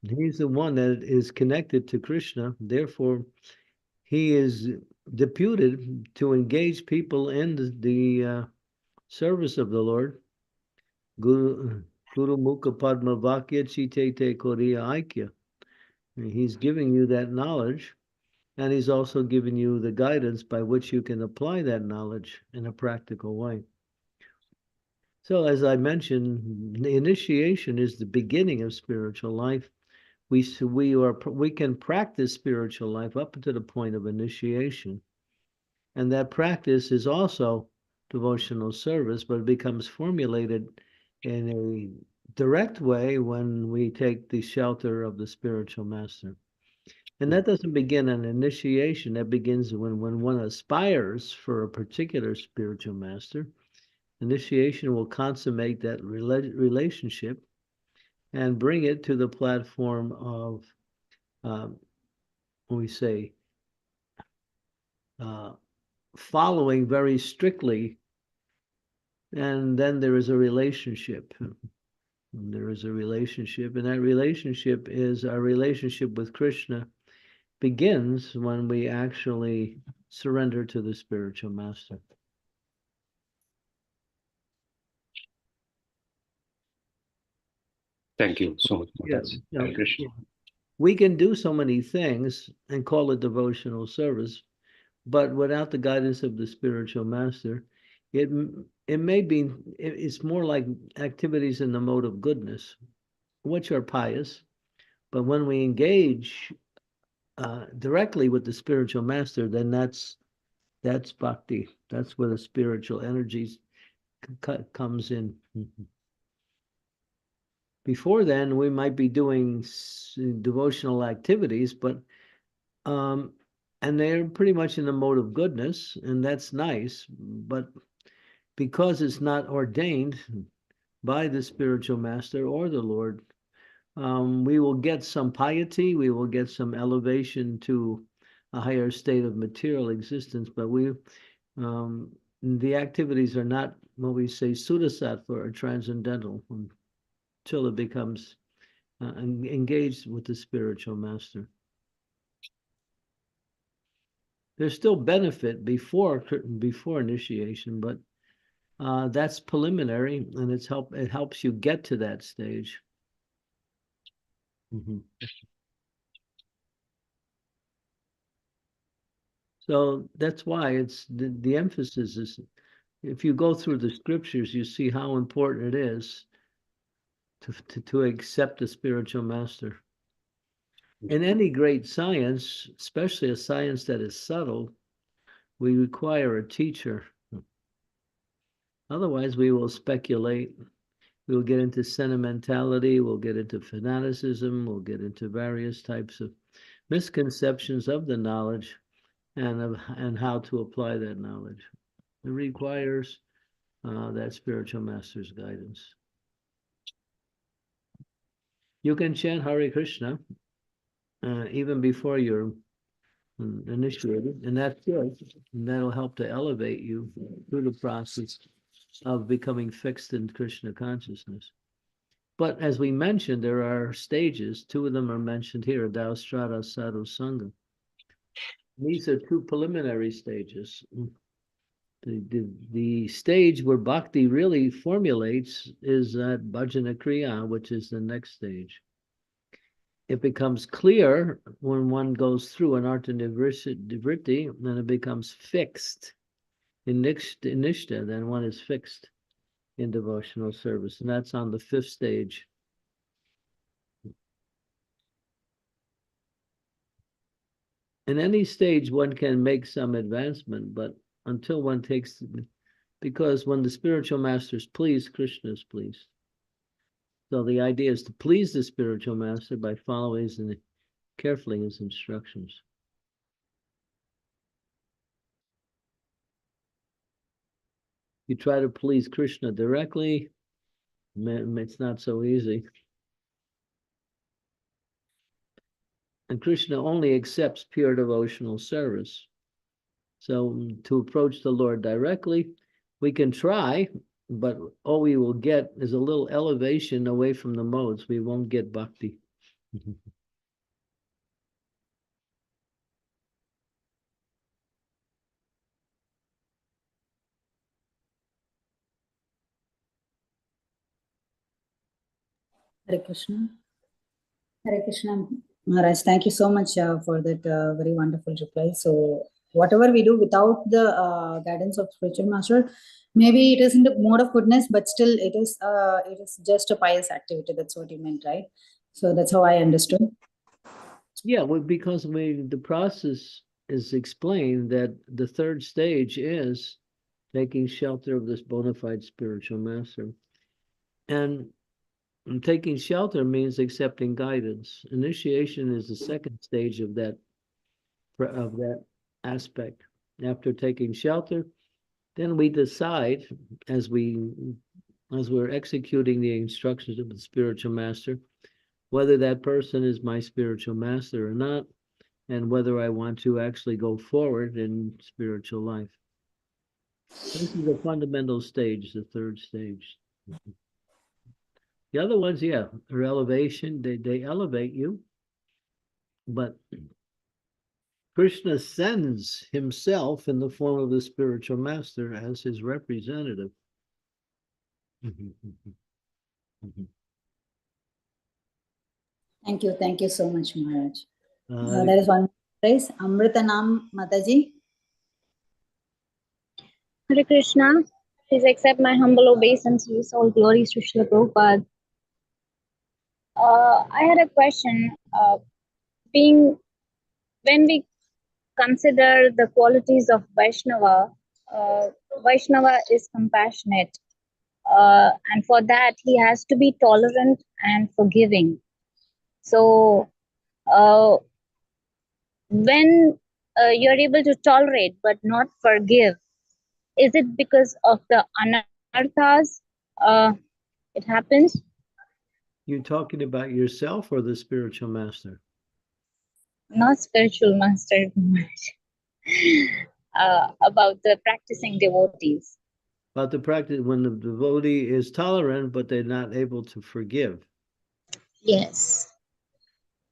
He's the one that is connected to Krishna. Therefore, he is deputed to engage people in the service of the Lord. Guru Mukha Padma Vakya Chitete Koriya Aikya. He's giving you that knowledge, and he's also giving you the guidance by which you can apply that knowledge in a practical way. So, as I mentioned, the initiation is the beginning of spiritual life. We can practice spiritual life up to the point of initiation, and that practice is also devotional service, but it becomes formulated in a direct way when we take the shelter of the spiritual master. And that doesn't begin an initiation. That begins when one aspires for a particular spiritual master. Initiation will consummate that relationship and bring it to the platform of, we say, following very strictly. And then there is a relationship. There is a relationship, and that relationship is our relationship with Krishna begins when we actually surrender to the spiritual master. Thank you so much, Maharaj. Yeah, we can do so many things and call it devotional service, but without the guidance of the spiritual master, it's more like activities in the mode of goodness, which are pious. But when we engage directly with the spiritual master, then that's bhakti. That's where the spiritual energies comes in. Before then, we might be doing devotional activities, but and they're pretty much in the mode of goodness, and that's nice. But because it's not ordained by the spiritual master or the Lord, we will get some piety, we will get some elevation to a higher state of material existence, but the activities are not what we say sudasattva or transcendental until it becomes engaged with the spiritual master. There's still benefit before initiation, but that's preliminary, and it helps you get to that stage. So that's why it's the emphasis is, if you go through the scriptures, you see how important it is to accept a spiritual master. In any great science, especially a science that is subtle, we require a teacher. Otherwise, we will speculate. We will get into sentimentality. We'll get into fanaticism. We'll get into various types of misconceptions of the knowledge and how to apply that knowledge. It requires that spiritual master's guidance. You can chant Hare Krishna even before you're initiated, and that's good. And that'll help to elevate you through the process of becoming fixed in Krishna consciousness. But as we mentioned, there are stages. Two of them are mentioned here, Daustrada, Sadhu, Sangha. These are two preliminary stages. The stage where bhakti really formulates is at bhajana kriya, which is the next stage. It becomes clear when one goes through an artha nivritti, and it becomes fixed in nishta, then one is fixed in devotional service, and that's on the 5th stage. In any stage, one can make some advancement, but until one takes, because when the spiritual master is pleased, Krishna is pleased. So the idea is to please the spiritual master by following carefully his instructions. You try to please Krishna directly, it's not so easy. And Krishna only accepts pure devotional service. So to approach the Lord directly, we can try, but all we will get is a little elevation away from the modes. We won't get bhakti. Hare Krishna. Hare Krishna, Maharaj. Thank you so much for that very wonderful reply. So, whatever we do without the guidance of spiritual master, maybe it is in the mode of goodness, but still it is just a pious activity. That's what you meant, right? So that's how I understood. Yeah, well, because the process is explained that the 3rd stage is taking shelter of this bona fide spiritual master. And taking shelter means accepting guidance. Initiation is the 2nd stage of that aspect. After taking shelter, then we decide, as we're executing the instructions of the spiritual master, whether that person is my spiritual master or not, and whether I want to actually go forward in spiritual life. This is a fundamental stage, the 3rd stage. The other ones, yeah, are elevation. They elevate you, but Krishna sends himself in the form of the spiritual master as his representative. Thank you so much, Maharaj. There is one phrase, Amritanam Mataji. Hare Krishna, please accept my humble obeisances. All glories to Srila Prabhupada. I had a question. When we consider the qualities of Vaishnava, Vaishnava is compassionate, and for that he has to be tolerant and forgiving. So when you're able to tolerate but not forgive. Is it because of the anarthas it happens? You talking about yourself or the spiritual master? Not spiritual master, about the practicing devotees. About the practice when the devotee is tolerant, but they're not able to forgive. Yes.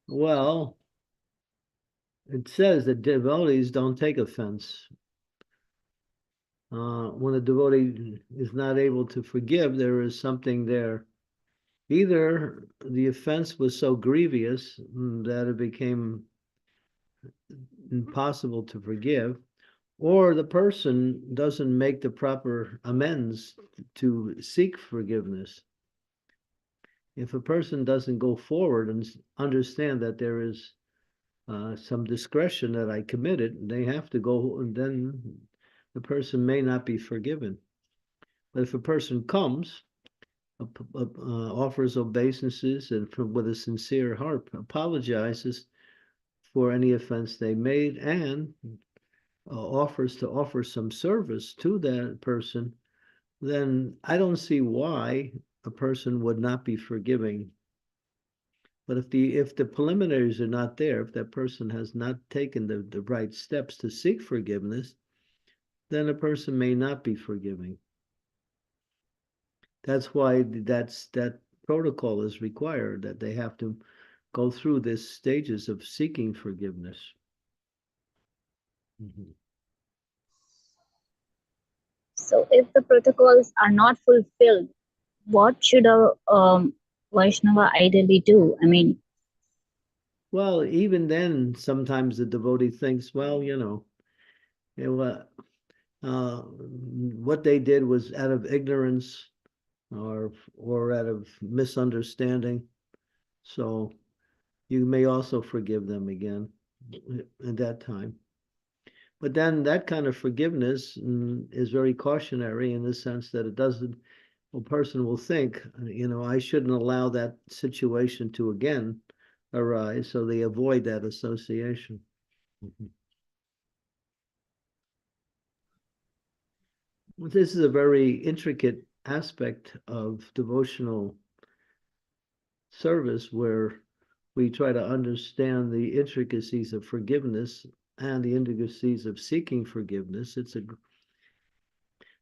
Well, it says that devotees don't take offense. When a devotee is not able to forgive, there is something there. Either the offense was so grievous that it became impossible to forgive, or the person doesn't make the proper amends to seek forgiveness. If a person doesn't go forward and understand that there is some discretion that I committed, they have to go, and then the person may not be forgiven. But if a person comes, offers obeisances, and with a sincere heart apologizes for any offense they made, and offers to offer some service to that person, then I don't see why a person would not be forgiving. But if the preliminaries are not there, if that person has not taken the right steps to seek forgiveness, then a person may not be forgiving. That's why that protocol is required, that they have to go through these stages of seeking forgiveness. Mm-hmm. So if the protocols are not fulfilled, what should a Vaishnava ideally do? I mean, well, even then, sometimes the devotee thinks, well, what they did was out of ignorance or out of misunderstanding. So you may also forgive them again at that time. But then that kind of forgiveness is very cautionary in the sense that a person will think, I shouldn't allow that situation to again arise, so they avoid that association. Mm-hmm. This is a very intricate aspect of devotional service where we try to understand the intricacies of forgiveness and the intricacies of seeking forgiveness.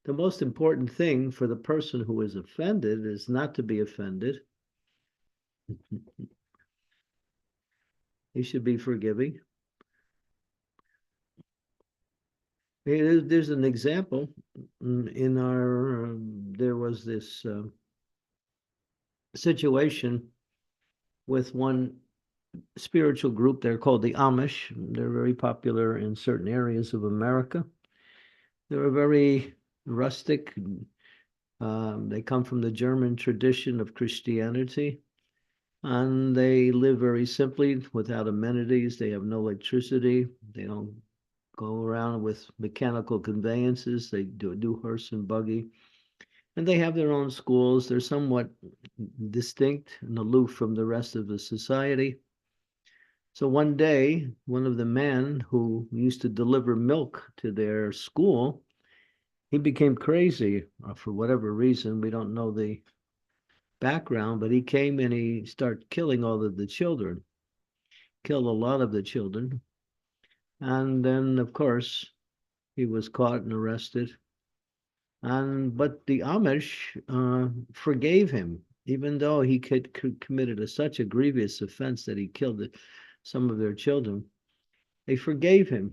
The most important thing for the person who is offended is not to be offended. He should be forgiving. There's an example there was this situation with one spiritual group. They're called the Amish. They're very popular in certain areas of America. They're very rustic. They come from the German tradition of Christianity, and they live very simply without amenities. They have no electricity. They don't go around with mechanical conveyances. They do horse and buggy. And they have their own schools. They're somewhat distinct and aloof from the rest of the society. So one day, one of the men who used to deliver milk to their school, he became crazy for whatever reason. We don't know the background, but he came and he started killing all of the children, killed a lot of the children. And then, of course, he was caught and arrested. But the Amish forgave him, even though he committed such a grievous offense that he killed some of their children. They forgave him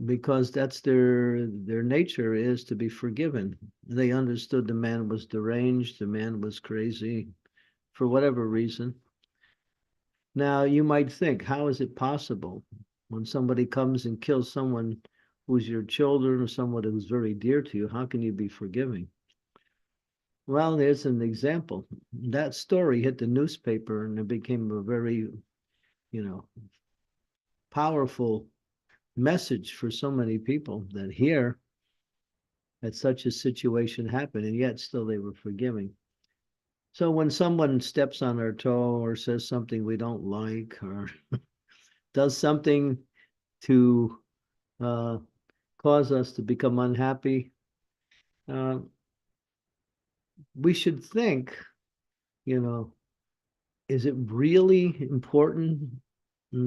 because that's their nature, is to be forgiven. They understood the man was deranged, the man was crazy, for whatever reason. Now, you might think, how is it possible when somebody comes and kills someone who's your children or someone who's very dear to you, how can you be forgiving? Well, there's an example. That story hit the newspaper and it became a very, powerful message for so many people that here that such a situation happened, and yet still they were forgiving. So when someone steps on our toe or says something we don't like or does something to cause us to become unhappy, we should think, is it really important?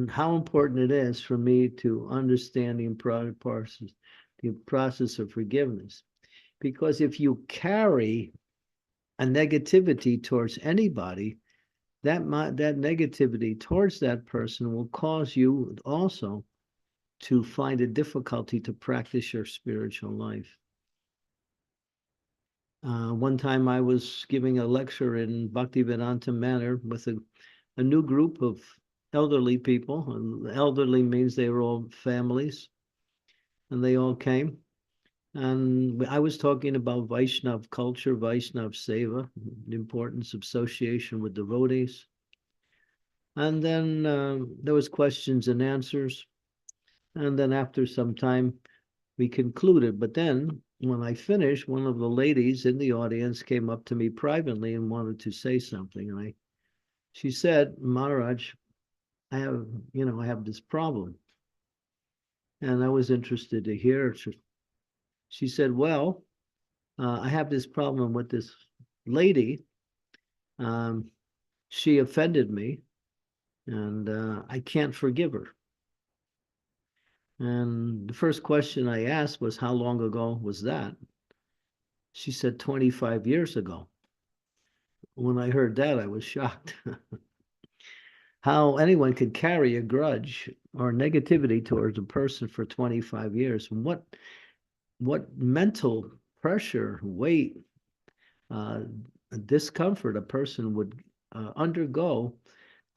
How important it is for me to understand the process of forgiveness? Because if you carry a negativity towards anybody, that negativity towards that person will cause you also to find it difficulty to practice your spiritual life. One time I was giving a lecture in Bhaktivedanta Manor with a new group of elderly people. And elderly means they were all families, and they all came. And I was talking about Vaishnav culture, Vaishnav Seva, the importance of association with devotees. And then there was questions and answers. And then after some time, we concluded. But then when I finished, one of the ladies in the audience came up to me privately and wanted to say something. And she said, Maharaj, I have this problem. And I was interested to hear. She said, well, I have this problem with this lady. She offended me, and I can't forgive her. And the first question I asked was, how long ago was that? She said, 25 years ago. When I heard that, I was shocked. How anyone could carry a grudge or negativity towards a person for 25 years. What mental pressure, weight, discomfort a person would undergo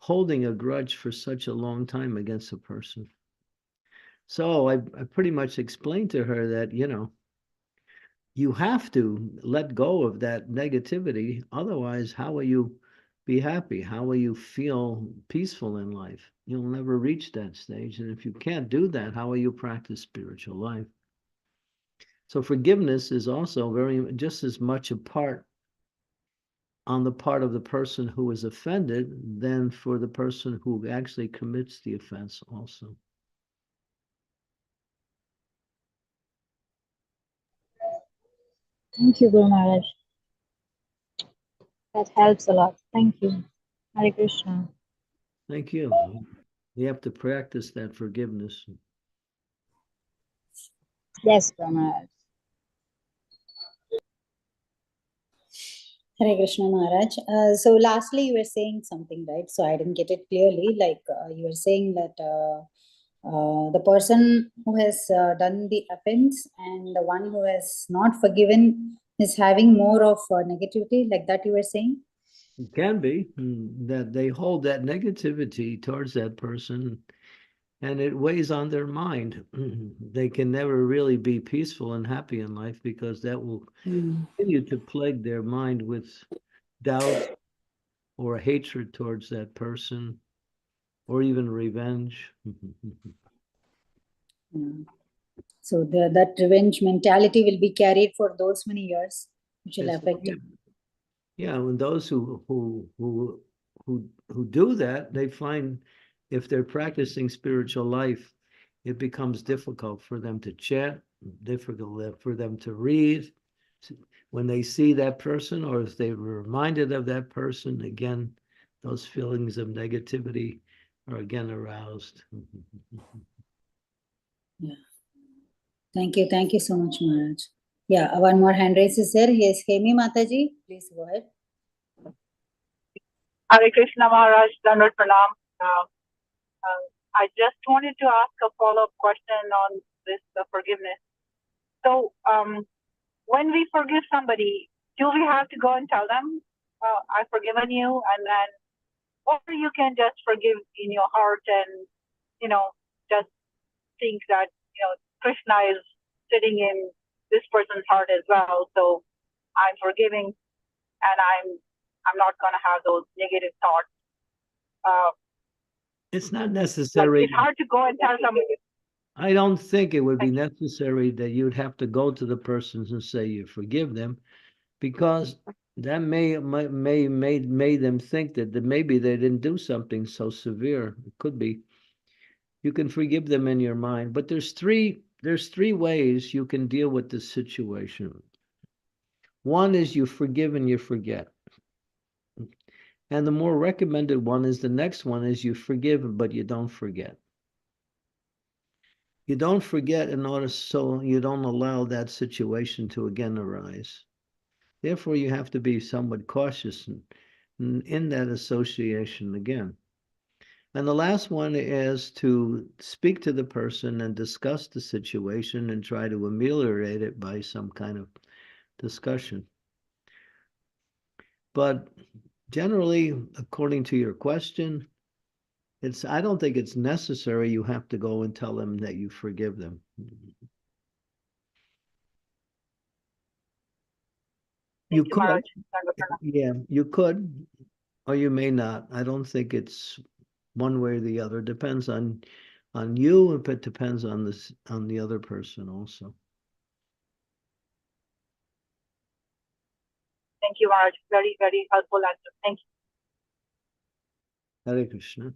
holding a grudge for such a long time against a person. So I pretty much explained to her that, you have to let go of that negativity. Otherwise, how will you be happy? How will you feel peaceful in life? You'll never reach that stage. And if you can't do that, how will you practice spiritual life? So forgiveness is also just as much a part on the part of the person who is offended than for the person who actually commits the offense also. Thank you, Guru Maharaj. That helps a lot. Thank you. Hare Krishna. Thank you. You have to practice that forgiveness. Yes, Guru Maharaj. Hare Krishna Maharaj. So lastly, you were saying something, right? So I didn't get it clearly. Like you were saying that the person who has done the offense and the one who has not forgiven is having more of negativity, like that you were saying? It can be that they hold that negativity towards that person and it weighs on their mind. They can never really be peaceful and happy in life because that will continue to plague their mind with doubt or hatred towards that person or even revenge. So that revenge mentality will be carried for those many years, which will affect it. Yeah, and those who do that, they find if they're practicing spiritual life, it becomes difficult for them to chant, difficult for them to read. When they see that person or if they're reminded of that person, again, those feelings of negativity are again aroused. Yeah. Thank you so much, Maharaj. Yeah, one more hand raise is there. Yes, Hemi Mataji, please go ahead. Hare Krishna Maharaj, Dandavat Pranam. I just wanted to ask a follow-up question on this forgiveness. So, when we forgive somebody, do we have to go and tell them, I've forgiven you, and then, or you can just forgive in your heart and, just think that, Krishna is sitting in this person's heart as well, so I'm forgiving, and I'm not going to have those negative thoughts. It's not necessary. It's hard to go and tell somebody. I don't think it would be necessary that you'd have to go to the persons and say you forgive them, because that may them think that maybe they didn't do something so severe. It could be. You can forgive them in your mind, but there's three ways you can deal with this situation. One is you forgive and you forget. And the more recommended one is the next one is you forgive, but you don't forget. You don't forget in order so you don't allow that situation to again arise. Therefore, you have to be somewhat cautious in that association again. And the last one is to speak to the person and discuss the situation and try to ameliorate it by some kind of discussion. But generally, according to your question, I don't think it's necessary you have to go and tell them that you forgive them. You could, yeah, you could, or you may not. I don't think it's one way or the other. It depends on you, but it depends on the other person also. Thank you, Maharaj. Very, very helpful answer. Thank you. Hare Krishna.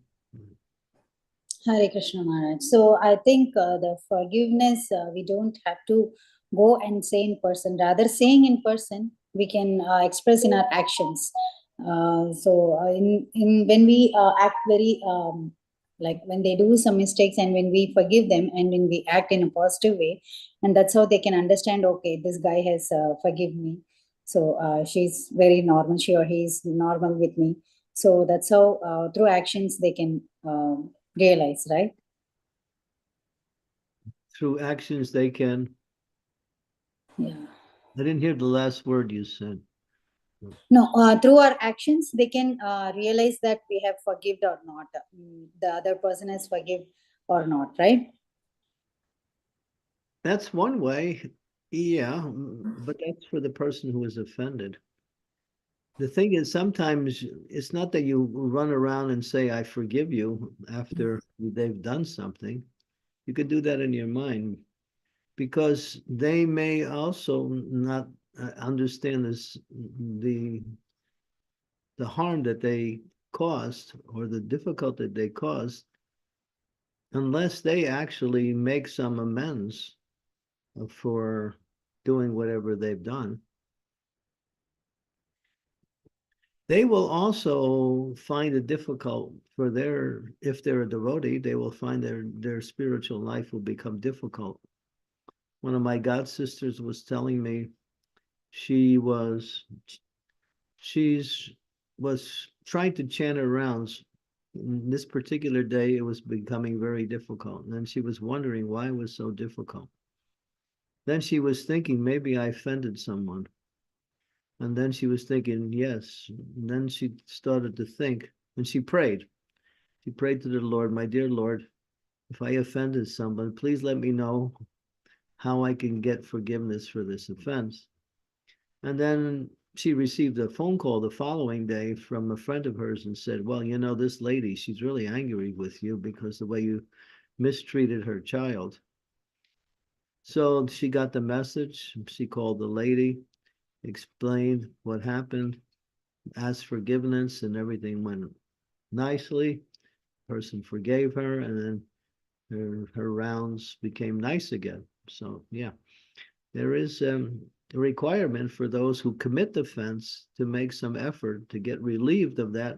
Hare Krishna Maharaj. So I think the forgiveness, we don't have to go and say in person. Rather, saying in person, we can express in our actions. In when we act very like when they do some mistakes and when we forgive them and when we act in a positive way, and that's how they can understand. Okay, this guy has forgiven me. So she's very normal. She or he is normal with me. So that's how through actions they can realize, right? Through actions they can. Yeah. I didn't hear the last word you said. No, through our actions they can realize that we have forgiven or not. The other person has forgiven or not, right? That's one way. Yeah, but that's for the person who is offended. The thing is, sometimes it's not that you run around and say, I forgive you after they've done something. You could do that in your mind because they may also not understand the harm that they caused or the difficulty that they caused unless they actually make some amends for doing whatever they've done. They will also find it difficult for if they're a devotee, they will find their spiritual life will become difficult. One of my god sisters was telling me she was trying to chant her rounds. This particular day, it was becoming very difficult. And then she was wondering why it was so difficult. Then she was thinking, maybe I offended someone. And then she was thinking, yes. And then she started to think, and she prayed. She prayed to the Lord, my dear Lord, if I offended someone, please let me know how I can get forgiveness for this offense. And then she received a phone call the following day from a friend of hers and said, well, you know, this lady, she's really angry with you because the way you mistreated her child. So she got the message. She called the lady, explained what happened, asked forgiveness, and everything went nicely. The person forgave her, and then her rounds became nice again. So yeah, there is a requirement for those who commit the offense to make some effort to get relieved of that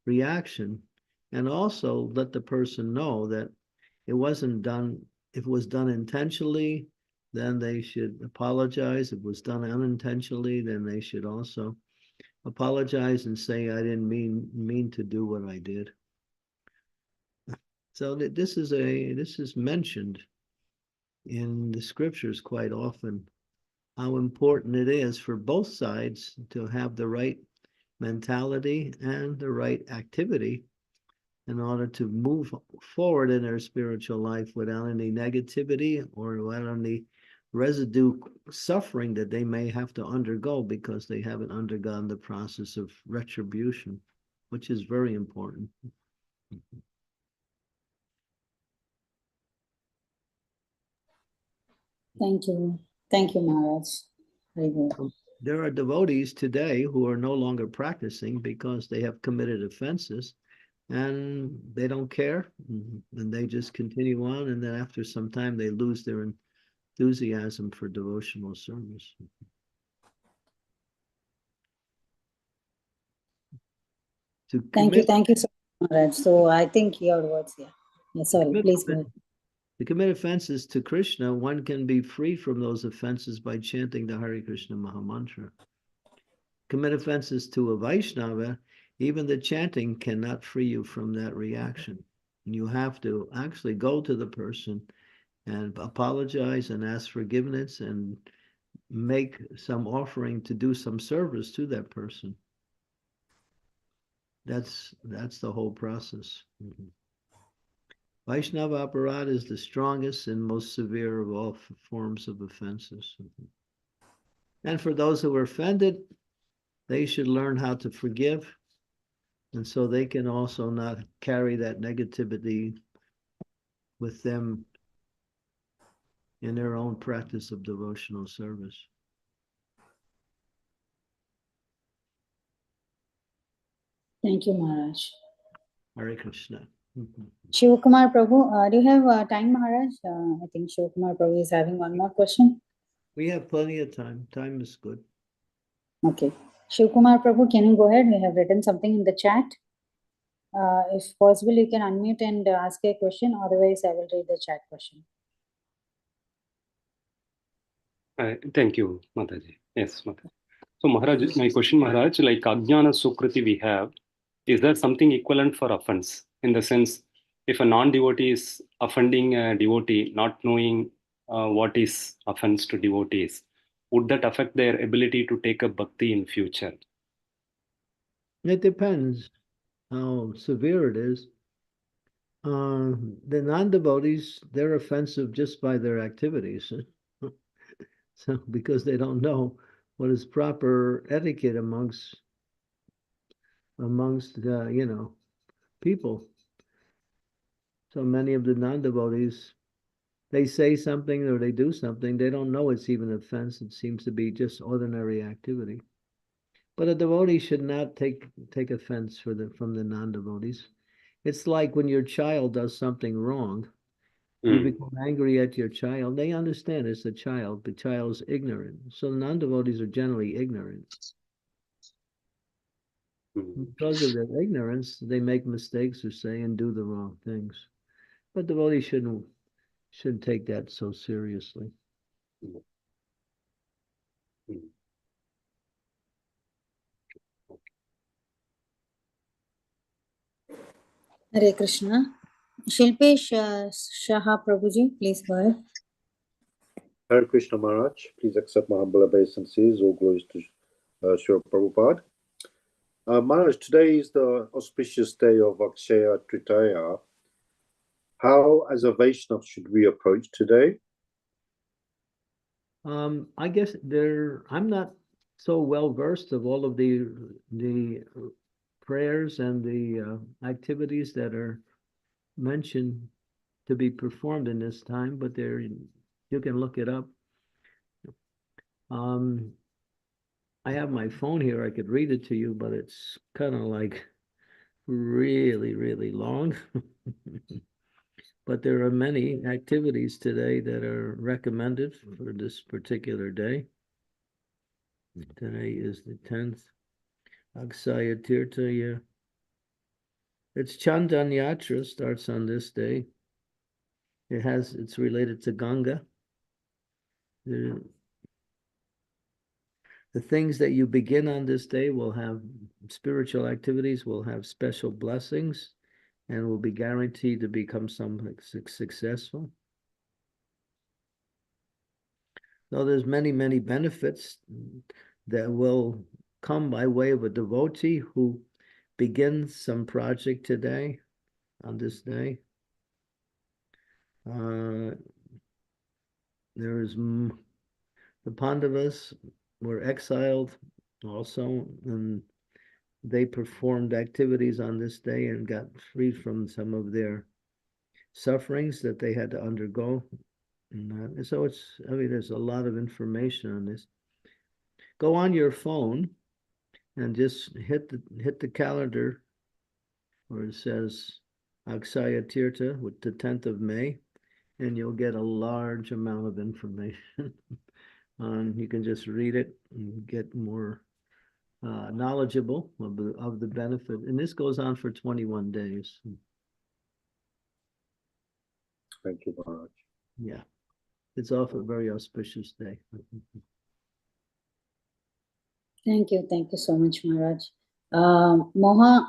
reaction, and also let the person know that it wasn't done. If it was done intentionally, then they should apologize. If it was done unintentionally, then they should also apologize and say, I didn't mean to do what I did. So this is mentioned in the scriptures quite often, how important it is for both sides to have the right mentality and the right activity in order to move forward in their spiritual life without any negativity or without any residue suffering that they may have to undergo because they haven't undergone the process of retribution, which is very important. Thank you. Thank you, Maharaj. Very good. There are devotees today who are no longer practicing because they have committed offenses. and they don't care, and they just continue on, and then after some time they lose their enthusiasm for devotional service. Thank you so much, Maharaj. So I think your words here. Yeah, sorry, please go ahead. To commit offenses to Krishna, one can be free from those offenses by chanting the Hare Krishna Mahamantra. Commit offenses to a Vaishnava, even the chanting cannot free you from that reaction. You have to actually go to the person and apologize and ask forgiveness and make some offering to do some service to that person. That's the whole process. Vaishnava aparad is the strongest and most severe of all forms of offenses. And for those who are offended, they should learn how to forgive, and so they can also not carry that negativity with them in their own practice of devotional service. Thank you, Maharaj. Hare Krishna. Shivakumar Prabhu, do you have time, Maharaj? I think Shivakumar Prabhu is having one more question. We have plenty of time. Time is good. Okay. Shivakumar Prabhu, can you go ahead? We have written something in the chat. If possible, you can unmute and ask a question. Otherwise, I will read the chat question. Thank you, Mataji. Yes, Mataji. So Maharaj, my question, Maharaj, like Ajnana Sukriti we have, is there something equivalent for offense? In the sense, if a non-devotee is offending a devotee, not knowing what is offense to devotees, would that affect their ability to take up bhakti in future? It depends how severe it is. The non-devotees, they're offensive just by their activities. So because they don't know what is proper etiquette amongst people. So many of the non-devotees, they say something or they do something, they don't know it's even offense. It seems to be just ordinary activity. But a devotee should not take offense from the non-devotees. It's like when your child does something wrong, you become angry at your child. They understand it's a child. The child is ignorant. So non-devotees are generally ignorant. Because of their ignorance, they make mistakes or say and do the wrong things. But devotees shouldn't take that so seriously. Hare Krishna. Shilpesh Shaha Prabhuji, please go ahead. Hare Krishna Maharaj, please accept my humble obeisances. All glories to Srila Prabhupada. Maharaj, today is the auspicious day of Akshaya Tritaya. How, as a Vaishnava, should we approach today? I guess I'm not so well versed of all of the prayers and the activities that are mentioned to be performed in this time, but you can look it up. I have my phone here. I could read it to you, but it's kind of like really, really long. But there are many activities today that are recommended for this particular day. Today is the 10th. Akshaya Tirtaya. It's Chandan Yatra, starts on this day. It's related to Ganga. The things that you begin on this day will have spiritual activities, will have special blessings, and will be guaranteed to become something successful. So there's many, many benefits that will come by way of a devotee who begins some project today, on this day. The Pandavas were exiled also, and they performed activities on this day and got free from some of their sufferings that they had to undergo. And so there's a lot of information on this. Go on your phone and just hit the calendar where it says Akshaya Tirtha with the 10th of May, and you'll get a large amount of information. You can just read it and get more knowledgeable of the benefit. And this goes on for 21 days. Thank you, Maharaj. Yeah, it's also a very auspicious day. Thank you so much, Maharaj. Mohanashini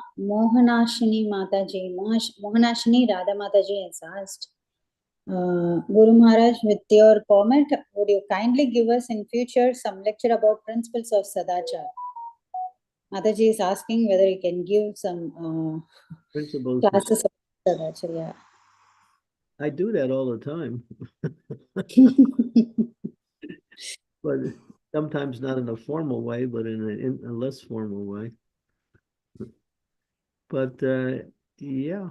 Mataji, Mohanashini Radha Mataji has asked, Guru Maharaj, with your comment, would you kindly give us in future some lecture about principles of Sadachar? Mataji is asking whether you can give some Principles. classes of Sadachar. Yeah. I do that all the time. But sometimes not in a formal way, but in a less formal way. But yeah,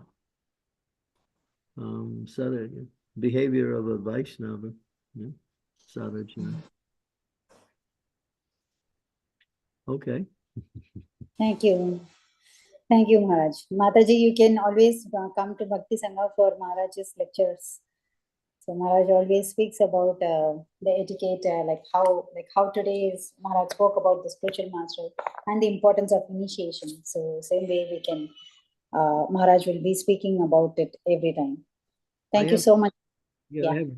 behavior of a Vaishnava, yeah. Sadhana. Okay. Thank you, Maharaj. Mataji, you can always come to Bhakti Sangha for Maharaj's lectures. So Maharaj always speaks about the etiquette, like how today is Maharaj spoke about the spiritual master and the importance of initiation. So same way we can, Maharaj will be speaking about it every time. Thank you so much. Yeah, I've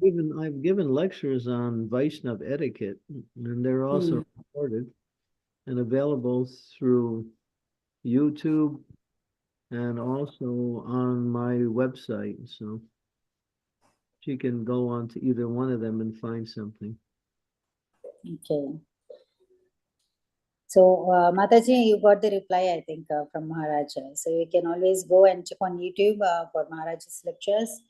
given lectures on Vaishnav etiquette, and they're also recorded and available through YouTube and also on my website. So she can go on to either one of them and find something. Okay. So Mataji, you got the reply, I think, from Maharaj. So you can always go and check on YouTube for Maharaj's lectures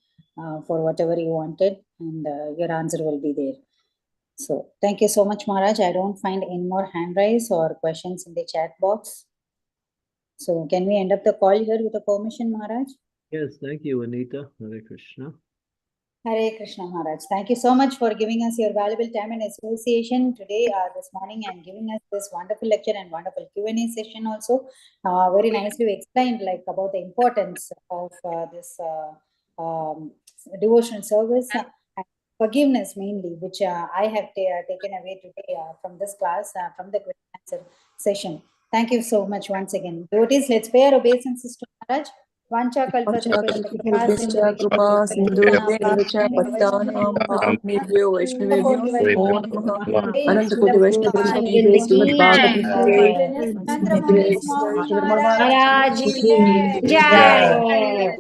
for whatever you wanted, and your answer will be there. So thank you so much, Maharaj. I don't find any more hand raise or questions in the chat box. So can we end up the call here with a permission, Maharaj? Yes, thank you, Anita. Hare Krishna. Hare Krishna, Maharaj. Thank you so much for giving us your valuable time and association today, this morning, and giving us this wonderful lecture and wonderful Q&A session also. Very nicely explained like about the importance of this devotional service and forgiveness mainly, which I have taken away today from this class, from the question answer session. Thank you so much once again. Devotees, let's pay our obeisances to Maharaj. Vancha Kalpatarubyascha kripa sindhubhyascha pattanam pavanebhyo vaishnavebhyo namo namaha. Ananta Koti Vaishnava Jai Srimad Bhagavatam Jai. Candramaui Jai Maharaj Maharaj ki jai.